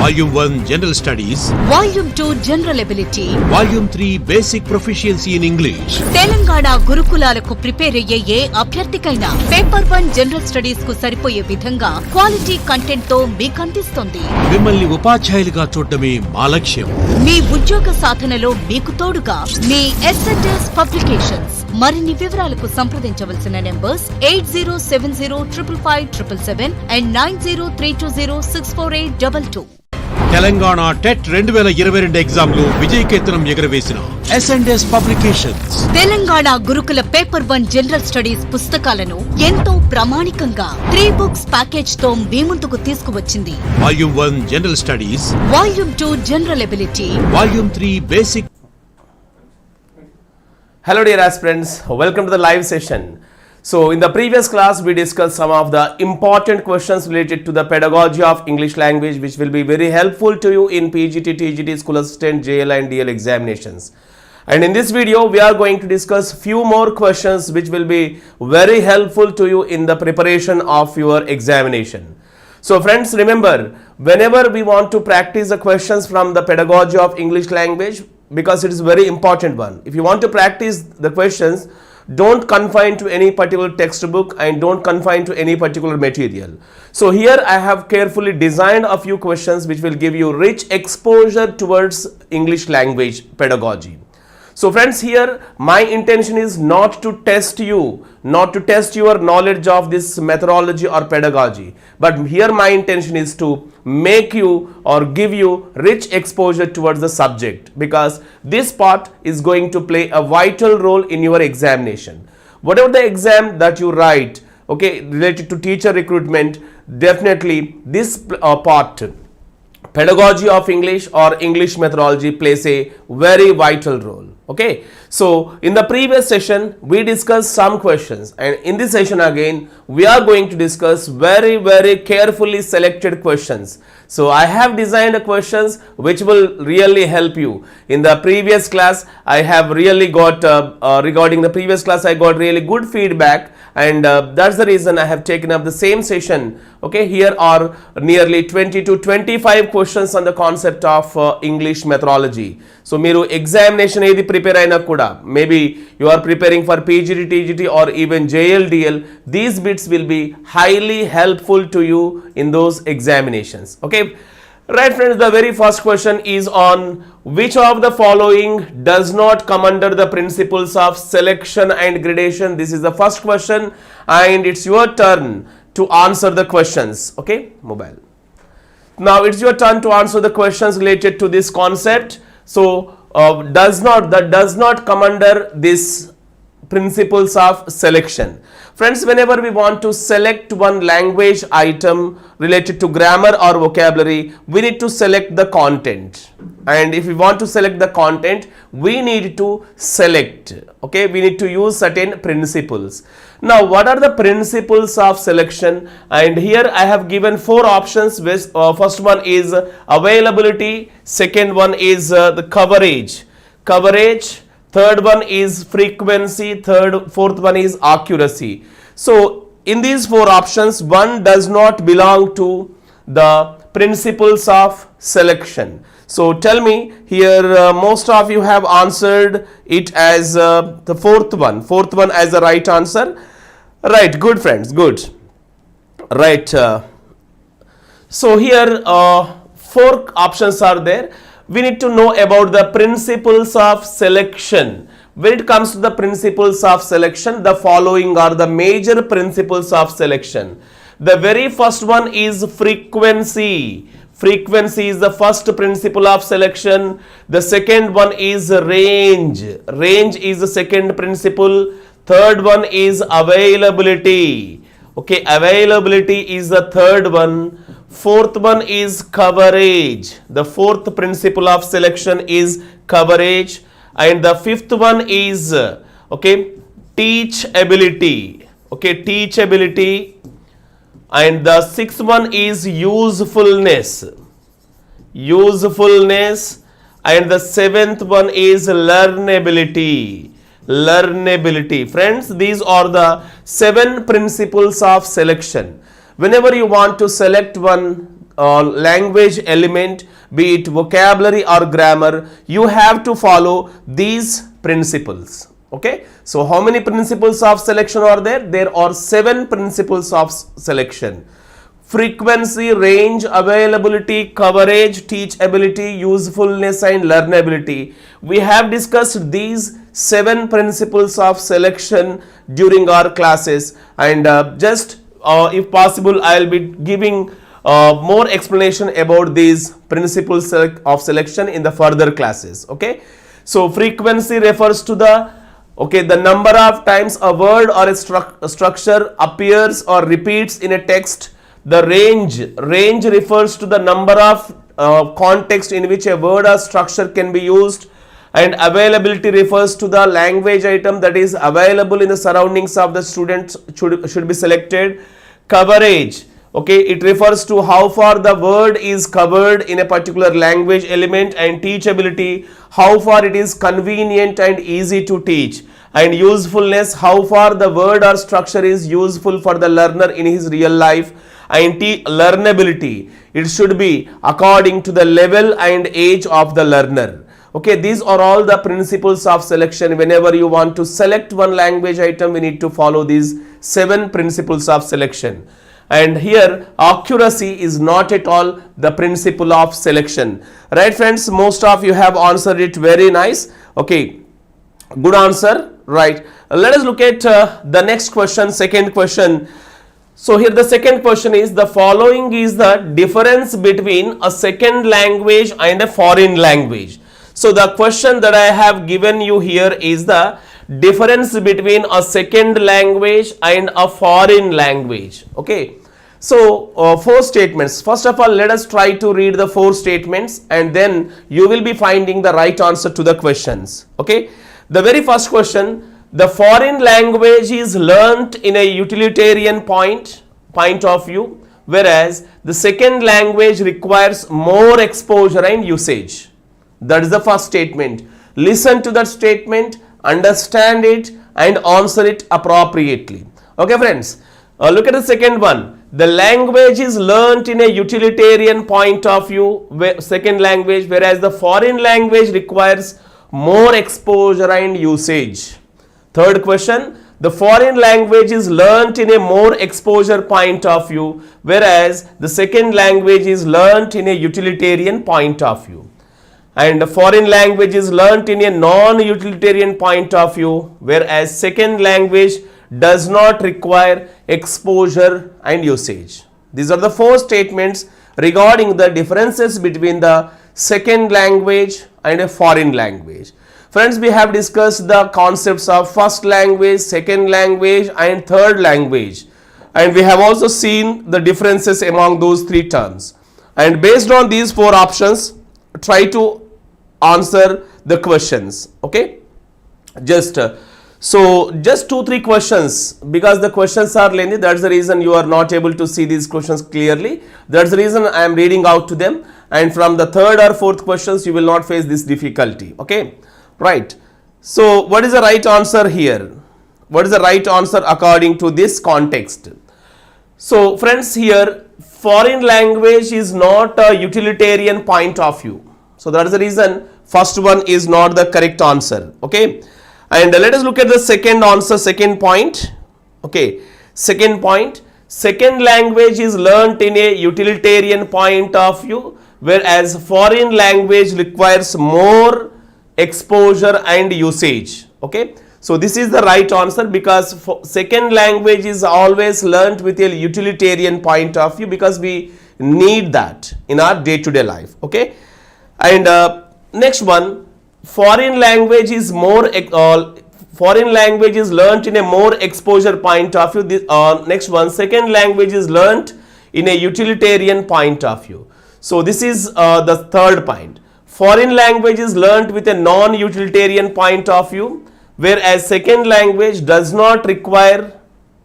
Volume 1 General Studies, Volume 2 General Ability, Volume 3 Basic Proficiency in English. Telangana గురుకులాలకు prepare అయ్యే అభ్యర్థికైనా paper 1 general studies కు సరిపోయే విధంగా క్వాలిటీ కంటెంట్ తో మీకు అందిస్తుంది. మిమ్మల్ని ఉపాధ్యాయులుగా చూడటమే మా లక్ష్యం. మీ ఉద్యోగ సాధనలో మీకు తోడుగా మీ SNDS పబ్లికేషన్స్. మరిన్ని వివరాలకు సంప్రదించవలసిన numbers 8070555577 and 9032064822. Telangana TET 2022 exam లో విజయకేతనం ఎగరవేసిన SNDS పబ్లికేషన్స్. తెలంగాణ గురుకుల పేపర్ 1 జనరల్ స్టడీస్ పుస్తకాలను ఎంతో ప్రామాణికంగా 3 books ప్యాకేజ్ తో మీ ముందుకు తీసుకువచ్చింది. Volume 1 General Studies, Volume 2 General Ability, Volume 3 Basic. Hello dear aspirants, welcome to the live session. So in the previous class we discussed some of the important questions related to the pedagogy of English language which will be very helpful to you in PGT, TGT, School Assistant, JL and DL examinations. And in this video we are going to discuss few more questions which will be very helpful to you in the preparation of your examination. So friends, remember, whenever we want to practice the questions from the pedagogy of English language, because it is very important one, if you want to practice the questions, don't confine to any particular textbook and don't confine to any particular material. So here I have carefully designed a few questions which will give you rich exposure towards English language pedagogy. So friends, here my intention is not to test you, not to test your knowledge of this methodology or pedagogy, but here my intention is to make you or give you rich exposure towards the subject, because this part is going to play a vital role in your examination. Whatever the exam that you write, okay, related to teacher recruitment, definitely this part, pedagogy of English or English methodology, plays a very vital role. Okay, so in the previous session we discussed some questions, and in this session again we are going to discuss very carefully selected questions. So I have designed questions which will really help you. In the previous class I have really got regarding the previous class I got really good feedback, and that's the reason I have taken up the same session. Okay, here are nearly 20 to 25 questions on the concept of English methodology. So మీరు examination ఏది prepare అయినా కూడా, maybe you are preparing for PGT, TGT or even JL, DL, these bits will be highly helpful to you in those examinations. Okay, right friends, the very first question is on which of the following does not come under the principles of selection and gradation. This is the first question and it's your turn to answer the questions. Okay, mobile. Now it's your turn to answer the questions related to this concept. So that does not come under this principles of selection. Friends, whenever we want to select one language item related to grammar or vocabulary, we need to select the content, and if we want to select the content we need to select, okay, we need to use certain principles. Now what are the principles of selection? And here I have given 4 options. First one is availability, second one is the coverage, third one is frequency, fourth one is accuracy. So in these 4 options one does not belong to the principles of selection. So tell me here, most of you have answered it as the fourth one as the right answer. Right, good friends, good. Right, so here 4 options are there. We need to know about the principles of selection. When it comes to the principles of selection, the following are the major principles of selection. The very first one is frequency. Frequency is the first principle of selection. The second one is range. Range is the second principle. Third one is availability. Okay, availability is the third one. Fourth one is coverage. The fourth principle of selection is coverage. And the fifth one is okay, teachability. Okay, teachability. And the sixth one is usefulness. And the seventh one is learnability. Friends, these are the 7 principles of selection. Whenever you want to select one language element, be it vocabulary or grammar, you have to follow these principles. Okay, so how many principles of selection are there? There are 7 principles of selection. Frequency, range, availability, coverage, teachability, usefulness and learnability. We have discussed these 7 principles of selection during our classes, and if possible I will be giving more explanation about these principles of selection in the further classes. Okay, so frequency refers to the number of times a word or a structure appears or repeats in a text. The range refers to the number of context in which a word or structure can be used, and availability refers to the language item that is available in the surroundings of the student should be selected. Coverage, okay, it refers to how far the word is covered in a particular language element, and teachability, how far it is convenient and easy to teach, and usefulness, how far the word or structure is useful for the learner in his real life, and learnability, it should be according to the level and age of the learner. Okay, these are all the principles of selection. Whenever you want to select one language item, we need to follow these 7 principles of selection. And here accuracy is not at all the principle of selection. Right friends, most of you have answered it very nice. Okay, good answer. Right, let us look at the next question, second question. So here the second question is, the following is the difference between a second language and a foreign language. So the question that I have given you here is the difference between a second language and a foreign language. Okay, so 4 statements. First of all, let us try to read the 4 statements, and then you will be finding the right answer to the questions. Okay, the very first question, the foreign language is learnt in a utilitarian point of view, whereas the second language requires more exposure and usage. That is the first statement. Listen to that statement, understand it and answer it appropriately. Okay friends, look at the second one. The language is learnt in a utilitarian point of view, second language, whereas the foreign language requires more exposure and usage. Third question, the foreign language is learnt in a more exposure point of view, whereas the second language is learnt in a utilitarian point of view. And the foreign language is learnt in a non-utilitarian point of view, whereas second language does not require exposure and usage. These are the 4 statements regarding the differences between the second language and a foreign language. Friends, we have discussed the concepts of first language, second language and third language, and we have also seen the differences among those 3 terms. And based on these 4 options, try to answer the questions. Okay, just 2-3 questions, because the questions are lengthy. That's the reason you are not able to see these questions clearly. That's the reason I am reading out to them, and from the 3rd or 4th questions you will not face this difficulty. Okay, right. So what is the right answer here? What is the right answer according to this context? So friends, here foreign language is not a utilitarian point of view. So that is the reason first one is not the correct answer. Okay, and let us look at the second answer, second point. Okay, second point, second language is learnt in a utilitarian point of view, whereas foreign language requires more exposure and usage. Okay, so this is the right answer, because second language is always learnt with a utilitarian point of view, because we need that in our day-to-day life. Okay, and next one, foreign language is foreign language is learnt in a more exposure point of view. This, next one, second language is learnt in a utilitarian point of view. So this is the third point. Foreign language is learnt with a non-utilitarian point of view, whereas second language does not require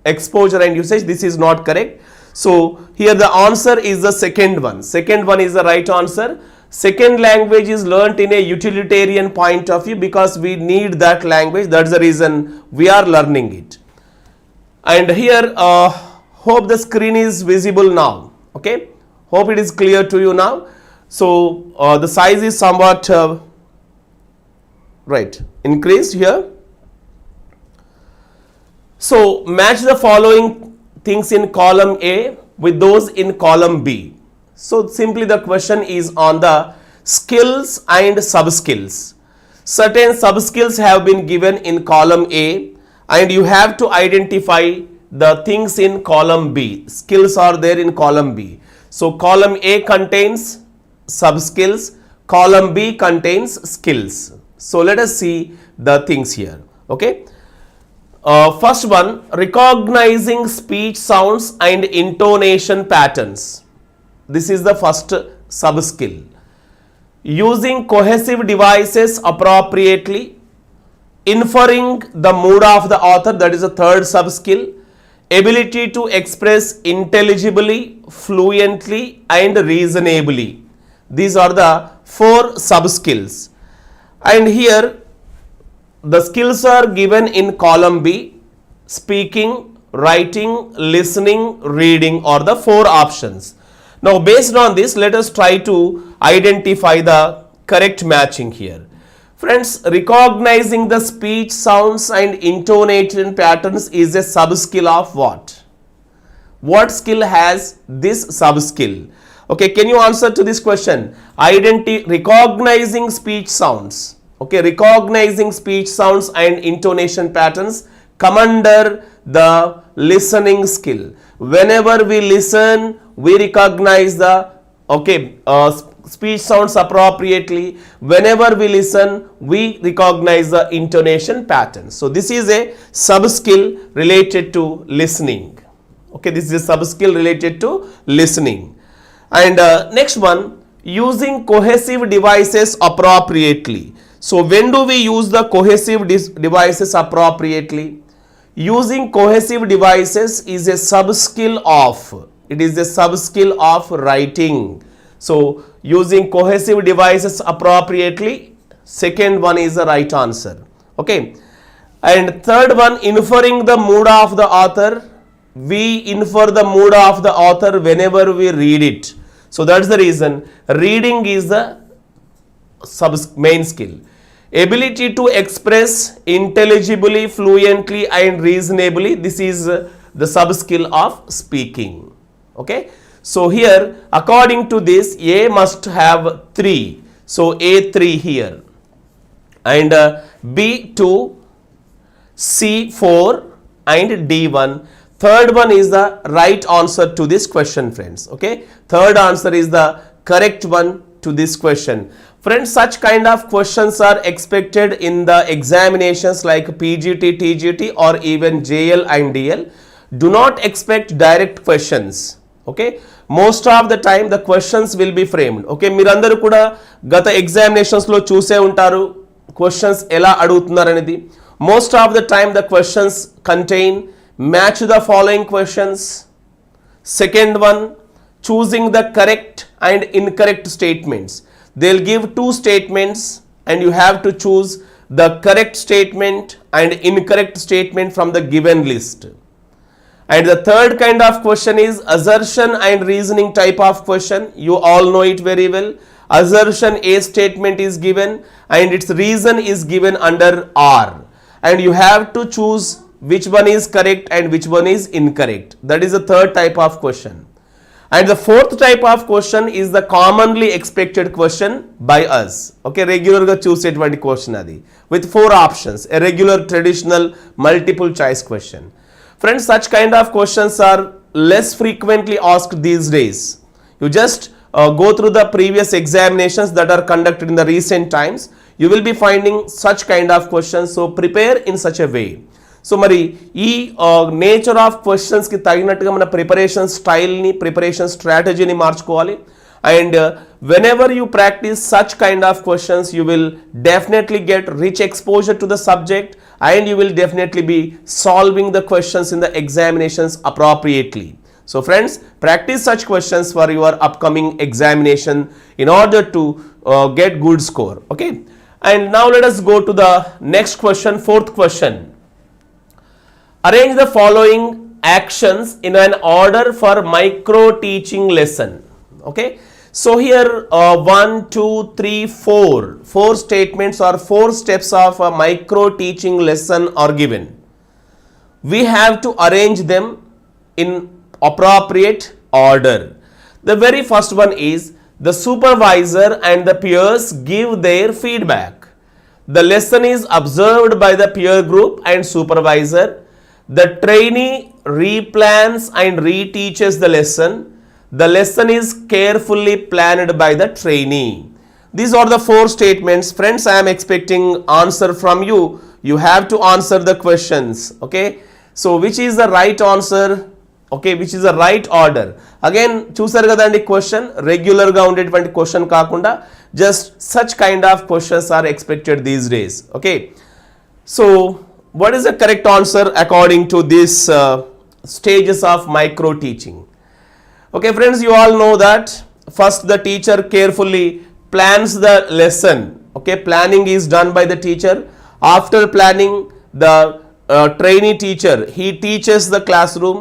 exposure and usage. This is not correct. So here the answer is the second one. Second one is the right answer. Second language is learnt in a utilitarian point of view, because we need that language. That's the reason we are learning it. And here hope the screen is visible now. Okay, Hope it is clear to you now. So the size is somewhat right increased here. So match the following things in column A with those in column B. So simply the question is on the skills and sub-skills. Certain sub-skills have been given in column A and you have to identify the things in column B. Skills are there in column B. So column A contains sub-skills, column B contains skills. So let us see the things here. Okay. First one, recognizing speech sounds and intonation patterns. This is the first sub-skill. Using cohesive devices appropriately, inferring the mood of the author, that is the third sub-skill. Ability to express intelligibly, fluently and reasonably. These are the 4 sub-skills. And here the skills are given in column B. Speaking, writing, listening, reading are the 4 options. Now based on this, let us try to identify the correct matching here. Friends, recognizing the speech sounds and intonation patterns is a sub-skill of what? What skill has this sub-skill? Okay, can you answer to this question? Recognizing speech sounds. Okay, recognizing speech sounds and intonation patterns come under the listening skill. Whenever we listen, we recognize the speech sounds appropriately. Whenever we listen, we recognize the intonation pattern. So this is a sub-skill related to listening. Okay, this is a sub-skill related to listening. And next one, using cohesive devices appropriately. So when do we use the cohesive devices appropriately? Using cohesive devices is a sub-skill of, it is a sub-skill of writing. So using cohesive devices appropriately, second one is the right answer. Okay. And third one, inferring the mood of the author. We infer the mood of the author whenever we read it. So that's the reason reading is the main skill. Ability to express intelligibly, fluently and reasonably. This is the sub-skill of speaking. Okay. So here according to this, A must have 3. So A3 here. And B2, C4 and D1. Third one is the right answer to this question, friends. Okay. Third answer is the correct one to this question. Friends, such kind of questions are expected in the examinations like PGT, TGT or even JL and DL. Do not expect direct questions. Okay. Most of the time the questions will be framed. Okay. Mirandaru kuda gata examinations lo choose untaru questions ela adugutunnaru anedi. Most of the time the questions contain match the following questions. Second one, choosing the correct and incorrect statements. They'll give 2 statements and you have to choose the correct statement and incorrect statement from the given list. And the third kind of question is assertion and reasoning type of question. You all know it very well. Assertion, a statement is given and its reason is given under R. And you have to choose which one is correct and which one is incorrect. That is the third type of question. And the fourth type of question is the commonly expected question by us. Okay, regular ga choose it question adi with 4 options, a regular traditional multiple choice question. Friends, such kind of questions are less frequently asked these days. You just go through the previous examinations that are conducted in the recent times. You will be finding such kind of questions. So prepare in such a way. So మరి ఈ nature of క్వశ్చన్స్కి తగినట్టుగా మన preparation స్టైల్ని, preparation స్ట్రాటజీని మార్చుకోవాలి. And whenever you practice such kind of questions you will definitely get rich exposure to the subject and you will definitely be solving the questions in the examinations appropriately. So friends, practice such questions for your upcoming examination in order to get good score. Okay. And now let us go to the next question, 4th question. Arrange the following actions in an order for micro teaching lesson. Okay, so here 1 2 3 4 statements or 4 steps of a micro teaching lesson are given. We have to arrange them in appropriate order. The very first one is the supervisor and the peers give their feedback. The lesson is observed by the peer group and supervisor. The trainee replans and reteaches the lesson. The lesson is carefully planned by the trainee. These are the 4 statements. Friends, I am expecting answer from you. You have to answer the questions. Okay. So which is the right answer? Okay, which is the right order? Again, చూసారు కదండి question రెగ్యులర్గా ఉండేటువంటి question కాకుండా just such kind of questions are expected these days. Okay, so what is the correct answer according to these stages of micro teaching? Okay friends, you all know that first the teacher carefully plans the lesson. Okay, planning is done by the teacher. After planning, the trainee teacher, he teaches the classroom,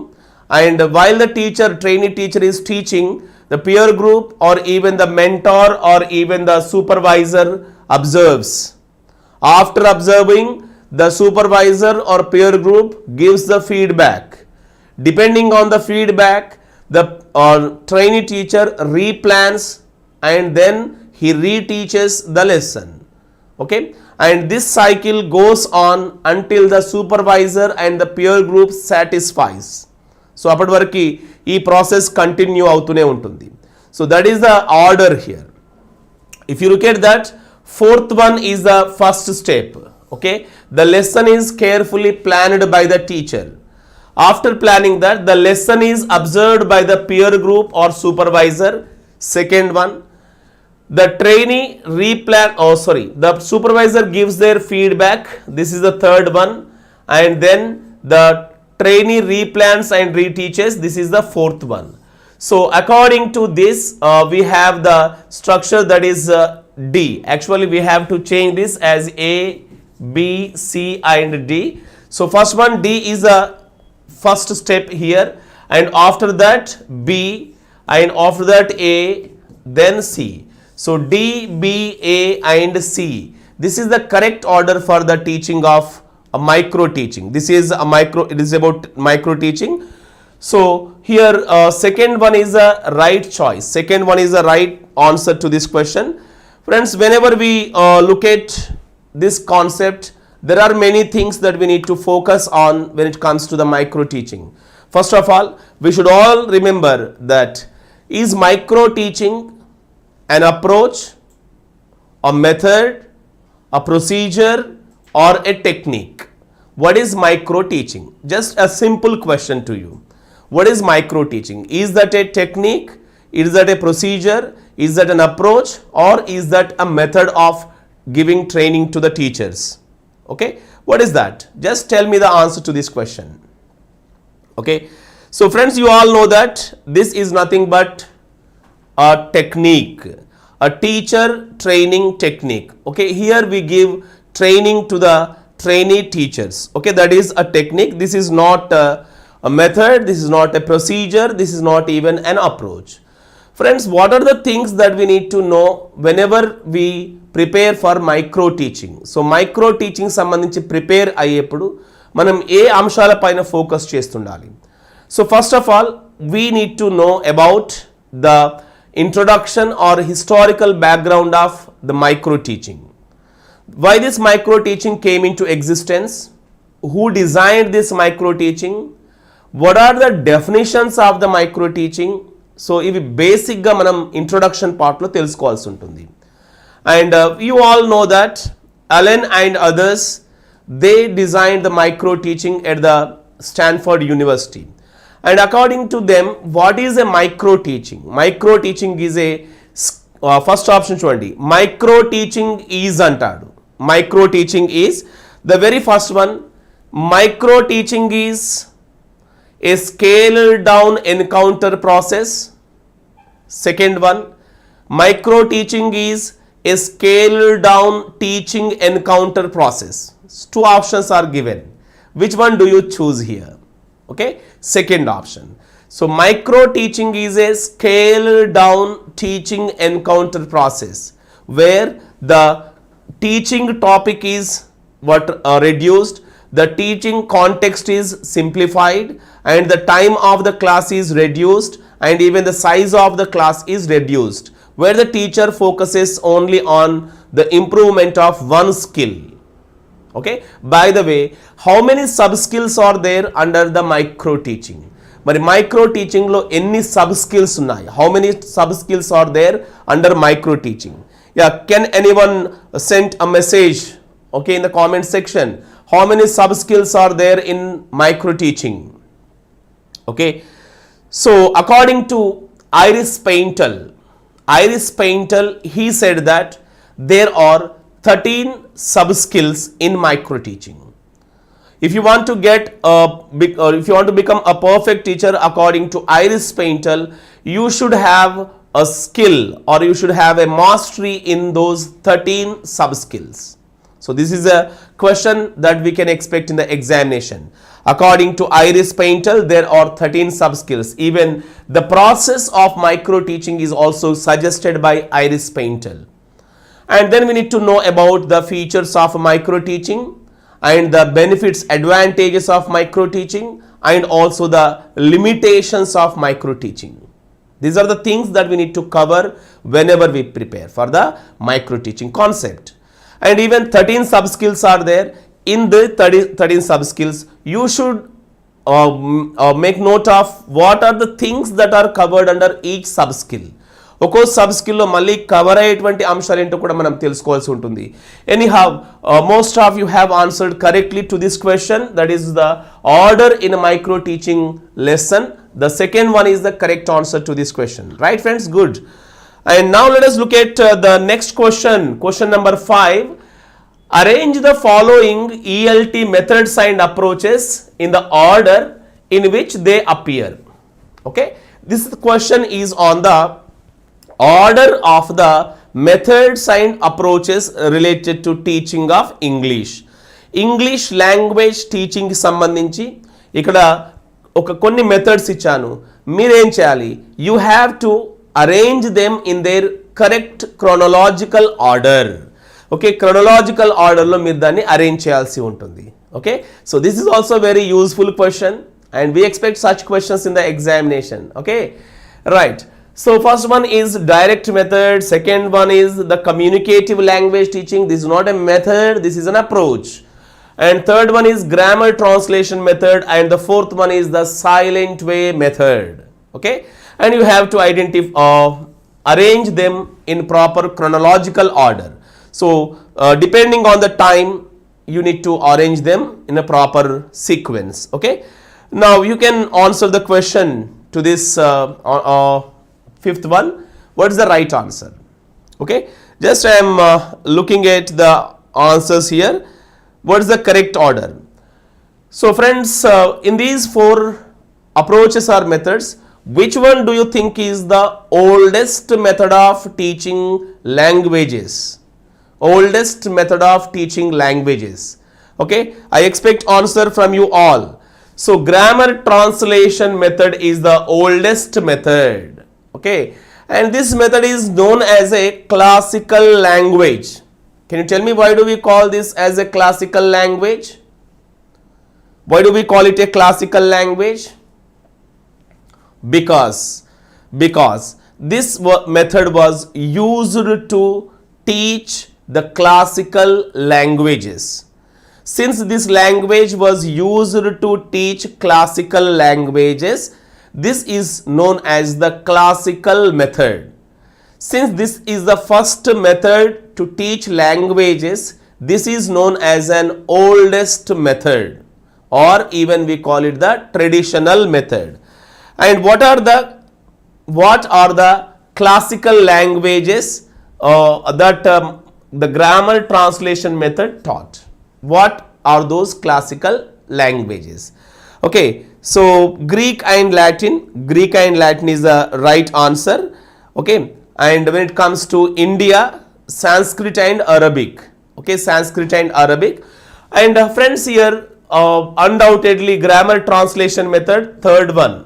and while the trainee teacher is teaching, the peer group or even the mentor or even the supervisor observes. After observing, the supervisor or peer group gives the feedback. Depending on the feedback, the trainee teacher replans and then he reteaches the lesson. Okay, and this cycle goes on until the supervisor and the peer group satisfies. So అప్పటి వరకు ఈ process continue అవుతూనే ఉంటుంది. So that is the order here. If you look at that, 4th one is the first step. Okay, the lesson is carefully planned by the teacher. After planning that, the lesson is observed by the peer group or supervisor. Second one, the trainee the supervisor gives their feedback. This is the third one. And then the trainee replans and reteaches. This is the 4th one. So according to this, we have the structure that is D. Actually, we have to change this as A, B, C and D. So first one, D is the first step here, and after that B, and after that A, then C. So D, B, A and C. This is the correct order for the teaching of a micro teaching. This is a micro, it is about micro teaching. So here second one is the right choice. Second one is the right answer to this question. Friends, whenever we look at this concept, there are many things that we need to focus on when it comes to the micro teaching. First of all, we should all remember that is micro teaching an approach, a method, a procedure or a technique? What is micro teaching? Just a simple question to you. What is micro teaching? Is that a technique? Is that a procedure? Is that an approach? Or is that a method of giving training to the teachers? Okay, what is that? Just tell me the answer to this question. Okay, so friends, you all know that this is nothing but a technique, a teacher training technique. Okay, here we give training to the trainee teachers. Okay, that is a technique. This is not a method, this is not a procedure, this is not even an approach. Friends, what are the things that we need to know whenever we prepare for micro teaching? So micro teaching సంబంధించి prepare అయ్యేప్పుడు మనం ఏ అంశాల పైన focus చేస్తుండాలి? So first of all, we need to know about the introduction or historical background of the micro teaching. Why this micro teaching came into existence? Who designed this micro teaching? What are the definitions of the micro teaching? So ఇవి బేసిక్గా మనం introduction పార్ట్లో తెలుసుకోవాల్సి ఉంటుంది. And you all know that Allen and others, they designed the micro teaching at the Stanford University. And according to them, what is a micro teaching? Micro teaching is a first option చూడండి, micro teaching is అంటాడు. Micro teaching is the very first one. Micro teaching is a scaled down encounter process. Second one, micro teaching is a scaled down teaching encounter process. Two options are given. Which one do you choose here? Okay, second option. So micro teaching is a scaled down teaching encounter process where the teaching topic is reduced, the teaching context is simplified, and the time of the class is reduced, and even the size of the class is reduced, where the teacher focuses only on the improvement of one skill. Okay, by the way, how many sub skills are there under the micro teaching? మరి micro టీచింగ్లో ఎన్ని sub skills ఉన్నాయి? How many sub skills are there under micro teaching? Yeah, can anyone send a message okay in the comment section? How many sub skills are there in micro teaching? Okay, so according to Iris Paintal, he said that there are 13 sub skills in micro teaching. If you want to get if you want to become a perfect teacher according to Iris Paintal, you should have a skill or you should have a mastery in those 13 sub skills. So this is a question that we can expect in the examination. According to Iris Paintal, there are 13 sub skills. Even the process of micro teaching is also suggested by Iris Paintal. And then we need to know about the features of micro teaching and the benefits, advantages of micro teaching, and also the limitations of micro teaching. These are the things that we need to cover whenever we prepare for the micro teaching concept. And even 13 sub skills are there. In the 13 sub skills, you should make note of what are the things that are covered under each sub skill. ఒక్కో sub స్కిల్లో మళ్ళీ cover అయ్యేటువంటి అంశాలు ఏంటో కూడా మనం తెలుసుకోవాల్సి ఉంటుంది. Anyhow most of you have answered correctly to this question. That is the order in micro teaching lesson. The second one is the correct answer to this question. Right friends, good. And now let us look at the next question. Question number 5. Arrange the following ELT methods and approaches in the order in which they appear. Okay, this question is on the order of the methods and approaches related to teaching of English language teaching కి సంబంధించి ఇక్కడ కొన్ని methods ఇచ్చాను. మీరేం చేయాలి? You have to arrange them in their correct chronological order. Okay, chronological order లో మీరు దాన్ని అరేంజ్ చేయాల్సి ఉంటుంది. Okay, so this is also very useful question and we expect such questions in the examination. Okay, right. So first one is direct method, second one is the communicative language teaching. This is not a method, this is an approach. And third one is grammar translation method, and the fourth one is the silent way method. Okay, and you have to arrange them in proper chronological order. So depending on the time, you need to arrange them in a proper sequence. Okay, now you can answer the question to this fifth one. What is the right answer? Okay, just I am looking at the answers here. What is the correct order? So friends, in these 4 approaches or methods, which one do you think is the oldest method of teaching languages? Oldest method of teaching languages. Okay, I expect answer from you all. So grammar translation method is the oldest method. Okay, and this method is known as a classical language. Can you tell me why do we call this as a classical language? Why do we call it a classical language? Because this method was used to teach the classical languages. Since this language was used to teach classical languages, this is known as the classical method. Since this is the first method to teach languages, this is known as an oldest method, or even we call it the traditional method. And what are the classical languages that the grammar translation method taught? What are those classical languages? Okay, so Greek and Latin is the right answer. Okay, and when it comes to India, Sanskrit and Arabic. Okay, Sanskrit and Arabic. And friends, here undoubtedly grammar translation method, third one.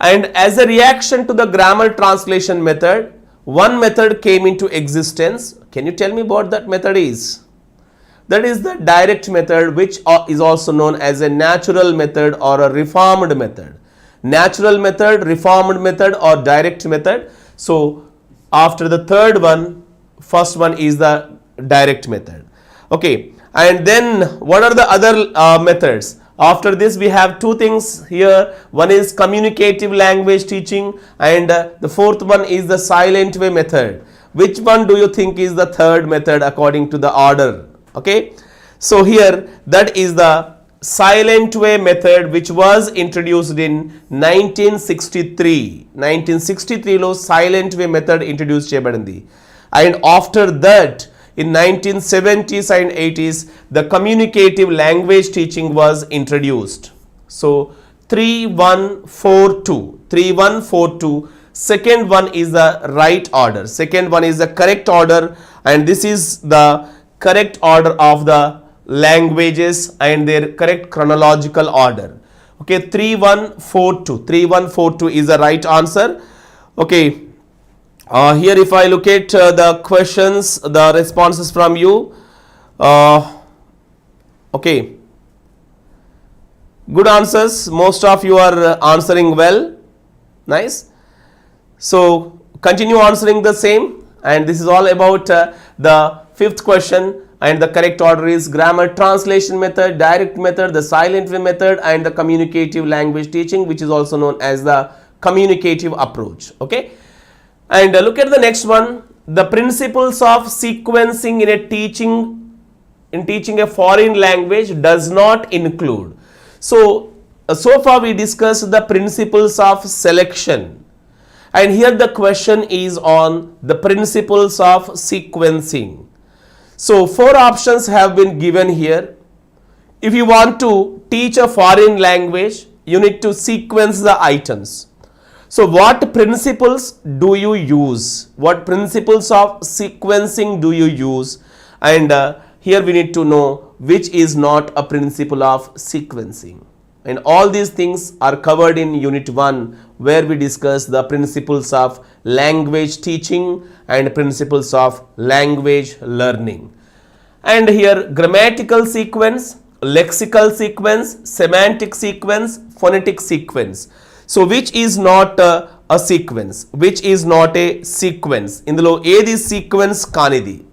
And as a reaction to the grammar translation method, one method came into existence. Can you tell me what that method is? That is the direct method, which is also known as a natural method or a reformed method. Natural method, reformed method or direct method. So after the third one, first one is the direct method. Okay, and then what are the other methods? After this we have two things here. One is communicative language teaching, and the fourth one is the silent way method. Which one do you think is the third method according to the order? Okay, so here that is the silent way method, which was introduced in 1963. 1963 లో silent way method introduce చేయబడింది. And after that in 1970s and 80s the communicative language teaching was introduced. So 3142 second one is the right order, second one is the correct order, and this is the correct order of the languages and their correct chronological order. Okay, 3142 is the right answer. Okay, here if I look at the questions, the responses from you, okay, good answers, most of you are answering well, nice. So continue answering the same, and this is all about the fifth question, and the correct order is grammar translation method, direct method, the silent way method, and the communicative language teaching, which is also known as the communicative approach. Okay, and look at the next one. The principles of sequencing in teaching a foreign language does not include. So far we discussed the principles of selection, and here the question is on the principles of sequencing. So four options have been given here. If you want to teach a foreign language, you need to sequence the items. So what principles do you use? What principles of sequencing do you use? And here we need to know which is not a principle of sequencing. And all these things are covered in Unit 1, where we discuss the principles of language teaching and principles of language learning. And here grammatical sequence, lexical sequence, semantic sequence, phonetic sequence. So which is not a sequence? Which is not a sequence? Indulo edi sequence kanidi.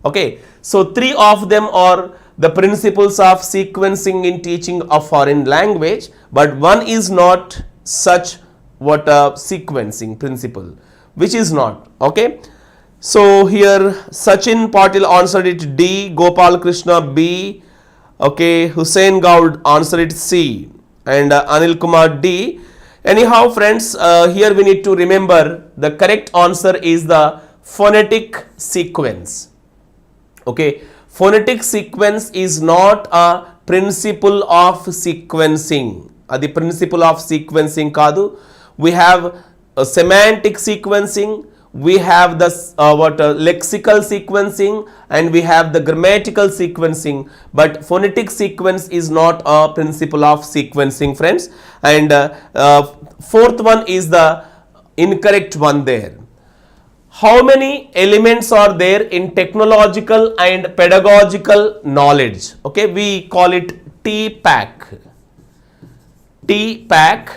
Okay, so three of them are the principles of sequencing in teaching a foreign language, but one is not such what a sequencing principle, which is not. Okay, so here Sachin Patil answered it D, Gopal Krishna B, okay, Hussein Gaud answered it C, and Anil Kumar D. Anyhow friends, here we need to remember the correct answer is the phonetic sequence. Okay, phonetic sequence is not a principle of sequencing. Adi principle of sequencing kaadu. We have a semantic sequencing, we have the lexical sequencing, and we have the grammatical sequencing, but phonetic sequence is not a principle of sequencing, friends. And fourth one is the incorrect one there. How many elements are there in technological and pedagogical knowledge? Okay, we call it TPAC. TPAC.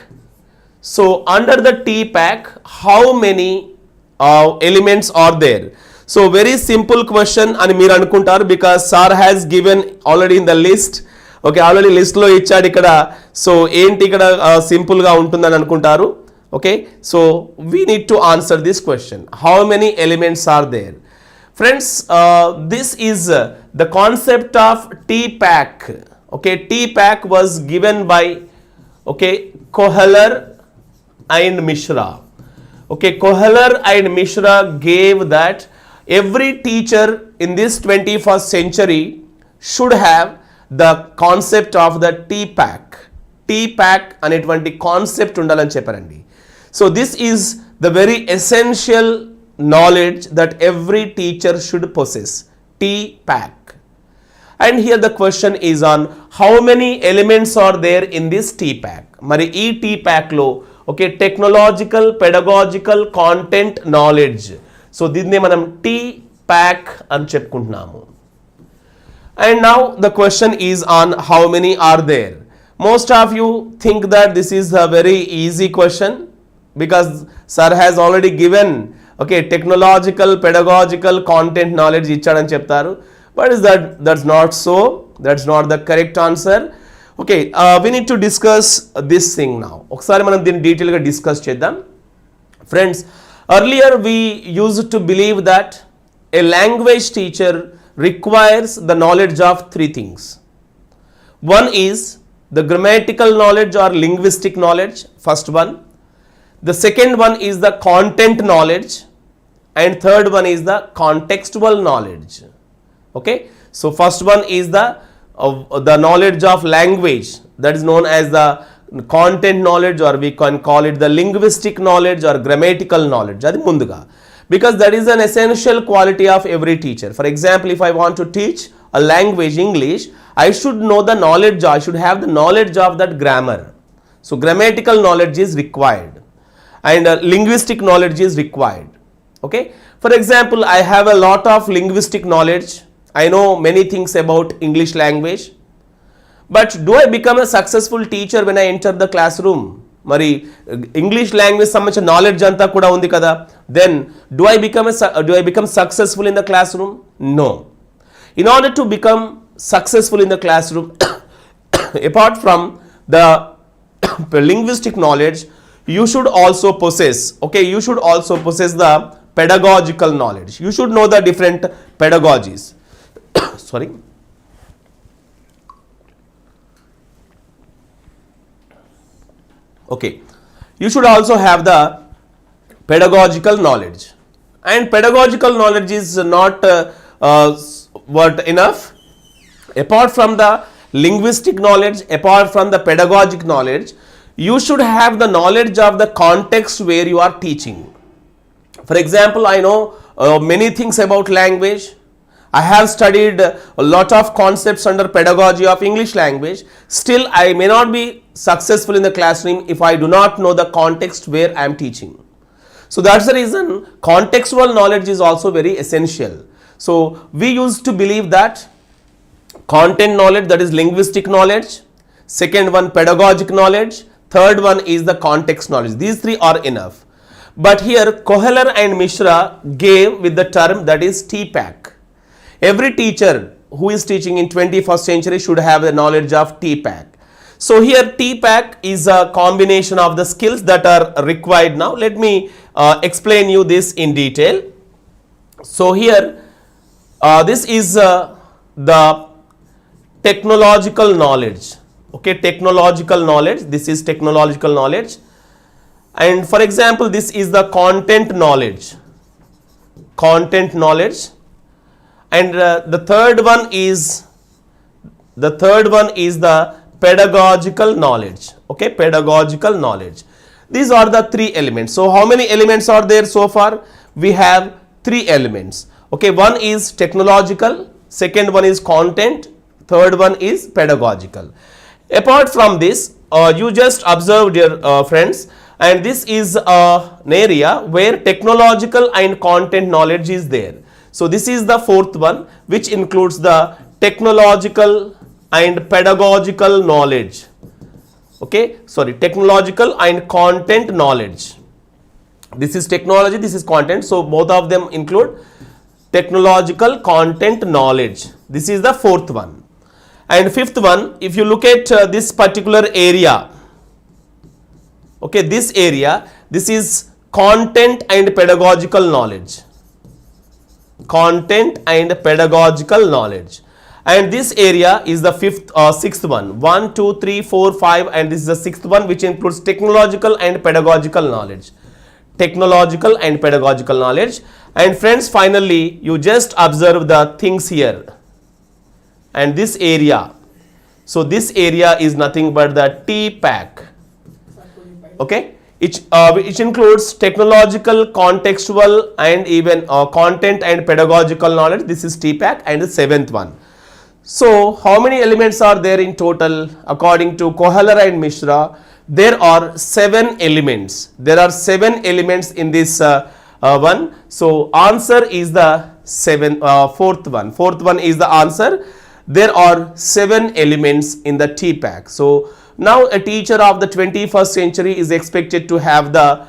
So under the TPAC, how many elements are there? So very simple question అని మీరు అనుకుంటారు, because sir has given already in the list. Okay, already list లో ఇచ్చాడు ఇక్కడ. So ఏంటి ఇక్కడ simple గా ఉంటుందని అనుకుంటారు. Okay, so we need to answer this question. How many elements are there? Friends, this is the concept of TPAC. Okay, TPAC was given by Koehler and Mishra. Okay, Koehler and Mishra gave that every teacher in this 21st century should have the concept of the TPAC. TPAC అనేటువంటి concept ఉండాలని చెప్పారండి. So this is the very essential knowledge that every teacher should possess. TPAC. And here the question is on how many elements are there in this TPAC. మరి ఈ TPAC లో okay, technological pedagogical content knowledge. So దీన్నే మనం TPAC అని చెప్పుకుంటున్నాము. And now the question is on how many are there. Most of you think that this is a very easy question because sir has already given okay technological pedagogical content knowledge ichadani cheptaru, but is that's not so. That's not the correct answer. Okay, we need to discuss this thing now. Okkasari manam din detail ga discuss cheddam. Friends, earlier we used to believe that a language teacher requires the knowledge of three things. One is the grammatical knowledge or linguistic knowledge, first one. The second one is the content knowledge, and third one is the contextual knowledge. Okay, so first one is the knowledge of language, that is known as the content knowledge, or we can call it the linguistic knowledge or grammatical knowledge. Adi munduga, because that is an essential quality of every teacher. For example, if I want to teach a language English, I should know the knowledge, I should have the knowledge of that grammar. So grammatical knowledge is required, and linguistic knowledge is required. Okay, for example, I have a lot of linguistic knowledge, I know many things about English language, but do I become a successful teacher when I enter the classroom? మరి English language సంబంధించిన knowledge అంతా కూడా ఉంది కదా, then do I become successful in the classroom? No. In order to become successful in the classroom, apart from the linguistic knowledge, you should also possess, okay, you should also possess the pedagogical knowledge. You should know the different pedagogies. Sorry. Okay, you should also have the pedagogical knowledge, and pedagogical knowledge is not what enough. Apart from the linguistic knowledge, apart from the pedagogic knowledge, you should have the knowledge of the context where you are teaching. For example, I know many things about language. I have studied a lot of concepts under pedagogy of English language. Still, I may not be successful in the classroom if I do not know the context where I am teaching. So that's the reason contextual knowledge is also very essential. So we used to believe that content knowledge, that is linguistic knowledge, second one pedagogic knowledge, third one is the context knowledge. These three are enough. But here Chagalera and Mishra gave with the term that is TPAC. Every teacher who is teaching in 21st century should have the knowledge of TPAC. So here TPAC is a combination of the skills that are required. Now let me explain you this in detail. So here this is the technological knowledge. Okay, technological knowledge, this is technological knowledge, and for example this is the content knowledge, and the third one is the pedagogical knowledge. Okay, pedagogical knowledge. These are the three elements. So how many elements are there so far? We have three elements. Okay, one is technological, second one is content, third one is pedagogical. Apart from this, you just observe, dear friends, and this is an area where technological and content knowledge is there. So this is the fourth one, which includes the technological and pedagogical knowledge. Okay, sorry, technological and content knowledge. This is technology, this is content, so both of them include technological content knowledge. This is the fourth one. And fifth one, if you look at this particular area, okay, this area, this is content and pedagogical knowledge. Content and pedagogical knowledge. And this area is the sixth one. 1, 2, 3, 4, 5, and this is the sixth one, which includes technological and pedagogical knowledge. Technological and pedagogical knowledge. And friends, finally, you just observe the things here. And this area. So this area is nothing but the TPAC. Okay, which includes technological, contextual, and even content and pedagogical knowledge. This is TPAC, and the seventh one. So how many elements are there in total? According to Chagalera and Mishra, there are 7 elements. There are 7 elements in this one. So answer is the fourth one. Fourth one is the answer. There are 7 elements in the T pack. So now a teacher of the 21st century is expected to have the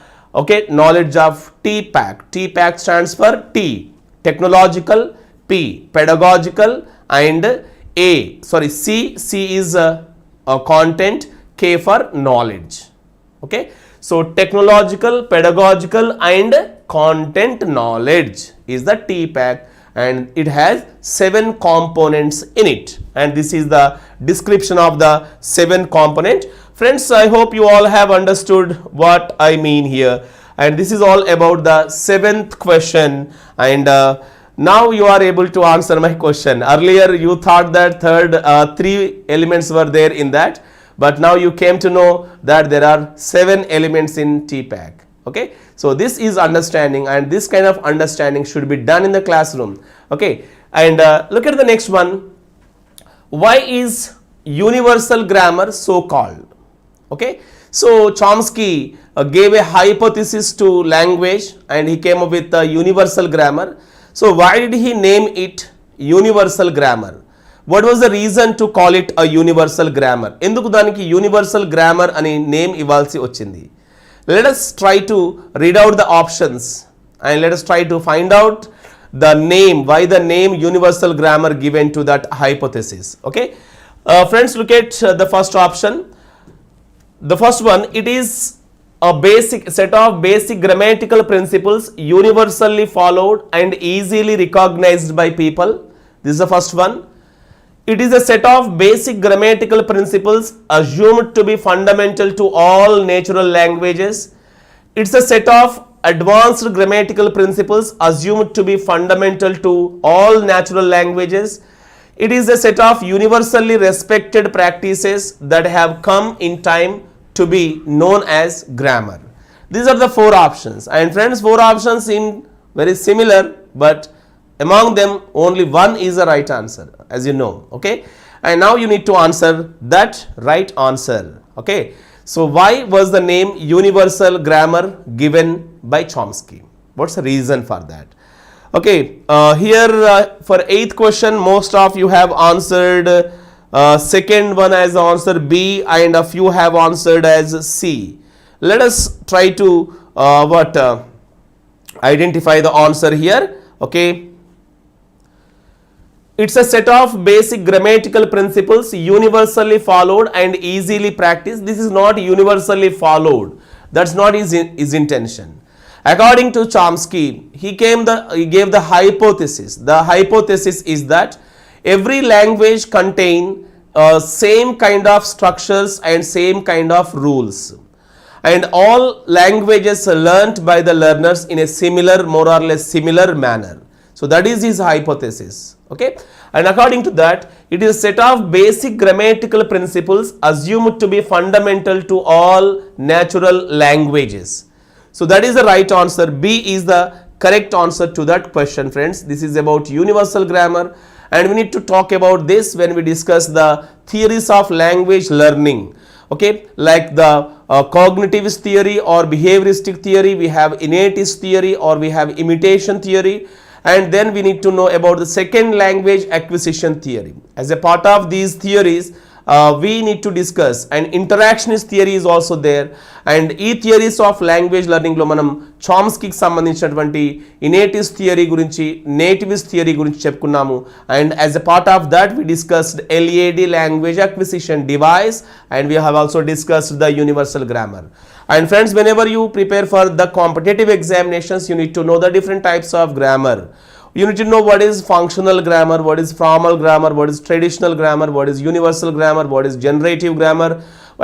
knowledge of T pack. T pack stands for T, technological, P, pedagogical, and C is a content, K for knowledge. Okay, so technological, pedagogical, and content knowledge is the T pack, and it has 7 components in it, and this is the description of the 7 component. Friends, I hope you all have understood what I mean here, and this is all about the 7th question, and now you are able to answer my question. Earlier you thought that 3 elements were there in that, but now you came to know that there are 7 elements in T pack. Okay, so this is understanding, and this kind of understanding should be done in the classroom. Okay, and look at the next one. Why is universal grammar so called? Okay, so Chomsky gave a hypothesis to language, and he came up with a universal grammar. So why did he name it universal grammar? What was the reason to call it a universal grammar? Enduku daniki universal grammar ani name ivalsi ochindi? Let us try to read out the options, and let us try to find out the name, why the name universal grammar given to that hypothesis. Okay, friends, look at the first option. The first one, it is a basic set of basic grammatical principles universally followed and easily recognized by people. This is the first one. It is a set of basic grammatical principles assumed to be fundamental to all natural languages. It's a set of advanced grammatical principles assumed to be fundamental to all natural languages. It is a set of universally respected practices that have come in time to be known as grammar. These are the 4 options, and friends, 4 options seem very similar, but among them only one is the right answer, as you know. Okay, and now you need to answer that right answer. Okay, so why was the name universal grammar given by Chomsky? What's the reason for that? Okay, here for 8th question, most of you have answered second one as the answer B, and a few have answered as C. Let us try to identify the answer here. Okay, it's a set of basic grammatical principles universally followed and easily practiced. This is not universally followed. That's not his intention. According to Chomsky, he gave the hypothesis. The hypothesis is that every language contain same kind of structures and same kind of rules, and all languages are learnt by the learners in a similar, more or less similar manner. So that is his hypothesis. Okay, and according to that, it is a set of basic grammatical principles assumed to be fundamental to all natural languages. So that is the right answer. B is the correct answer to that question, friends. This is about universal grammar, and we need to talk about this when we discuss the theories of language learning. Okay, like the cognitivist theory or behavioristic theory, we have innatist theory, or we have imitation theory, and then we need to know about the second language acquisition theory. As a part of these theories, we need to discuss, and interactionist theory is also there, and ఈ theories of language learning లో మనం చామ్స్కీకి సంబంధించినటువంటి ఇనేటివ్స్ theory గురించి, nativist theory గురించి చెప్పుకున్నాము, and as a part of that we discussed LAD language acquisition device, and we have also discussed the universal grammar. And friends, whenever you prepare for the competitive examinations, you need to know the different types of grammar. You need to know what is functional grammar, what is formal grammar, what is traditional grammar, what is universal grammar, what is generative grammar,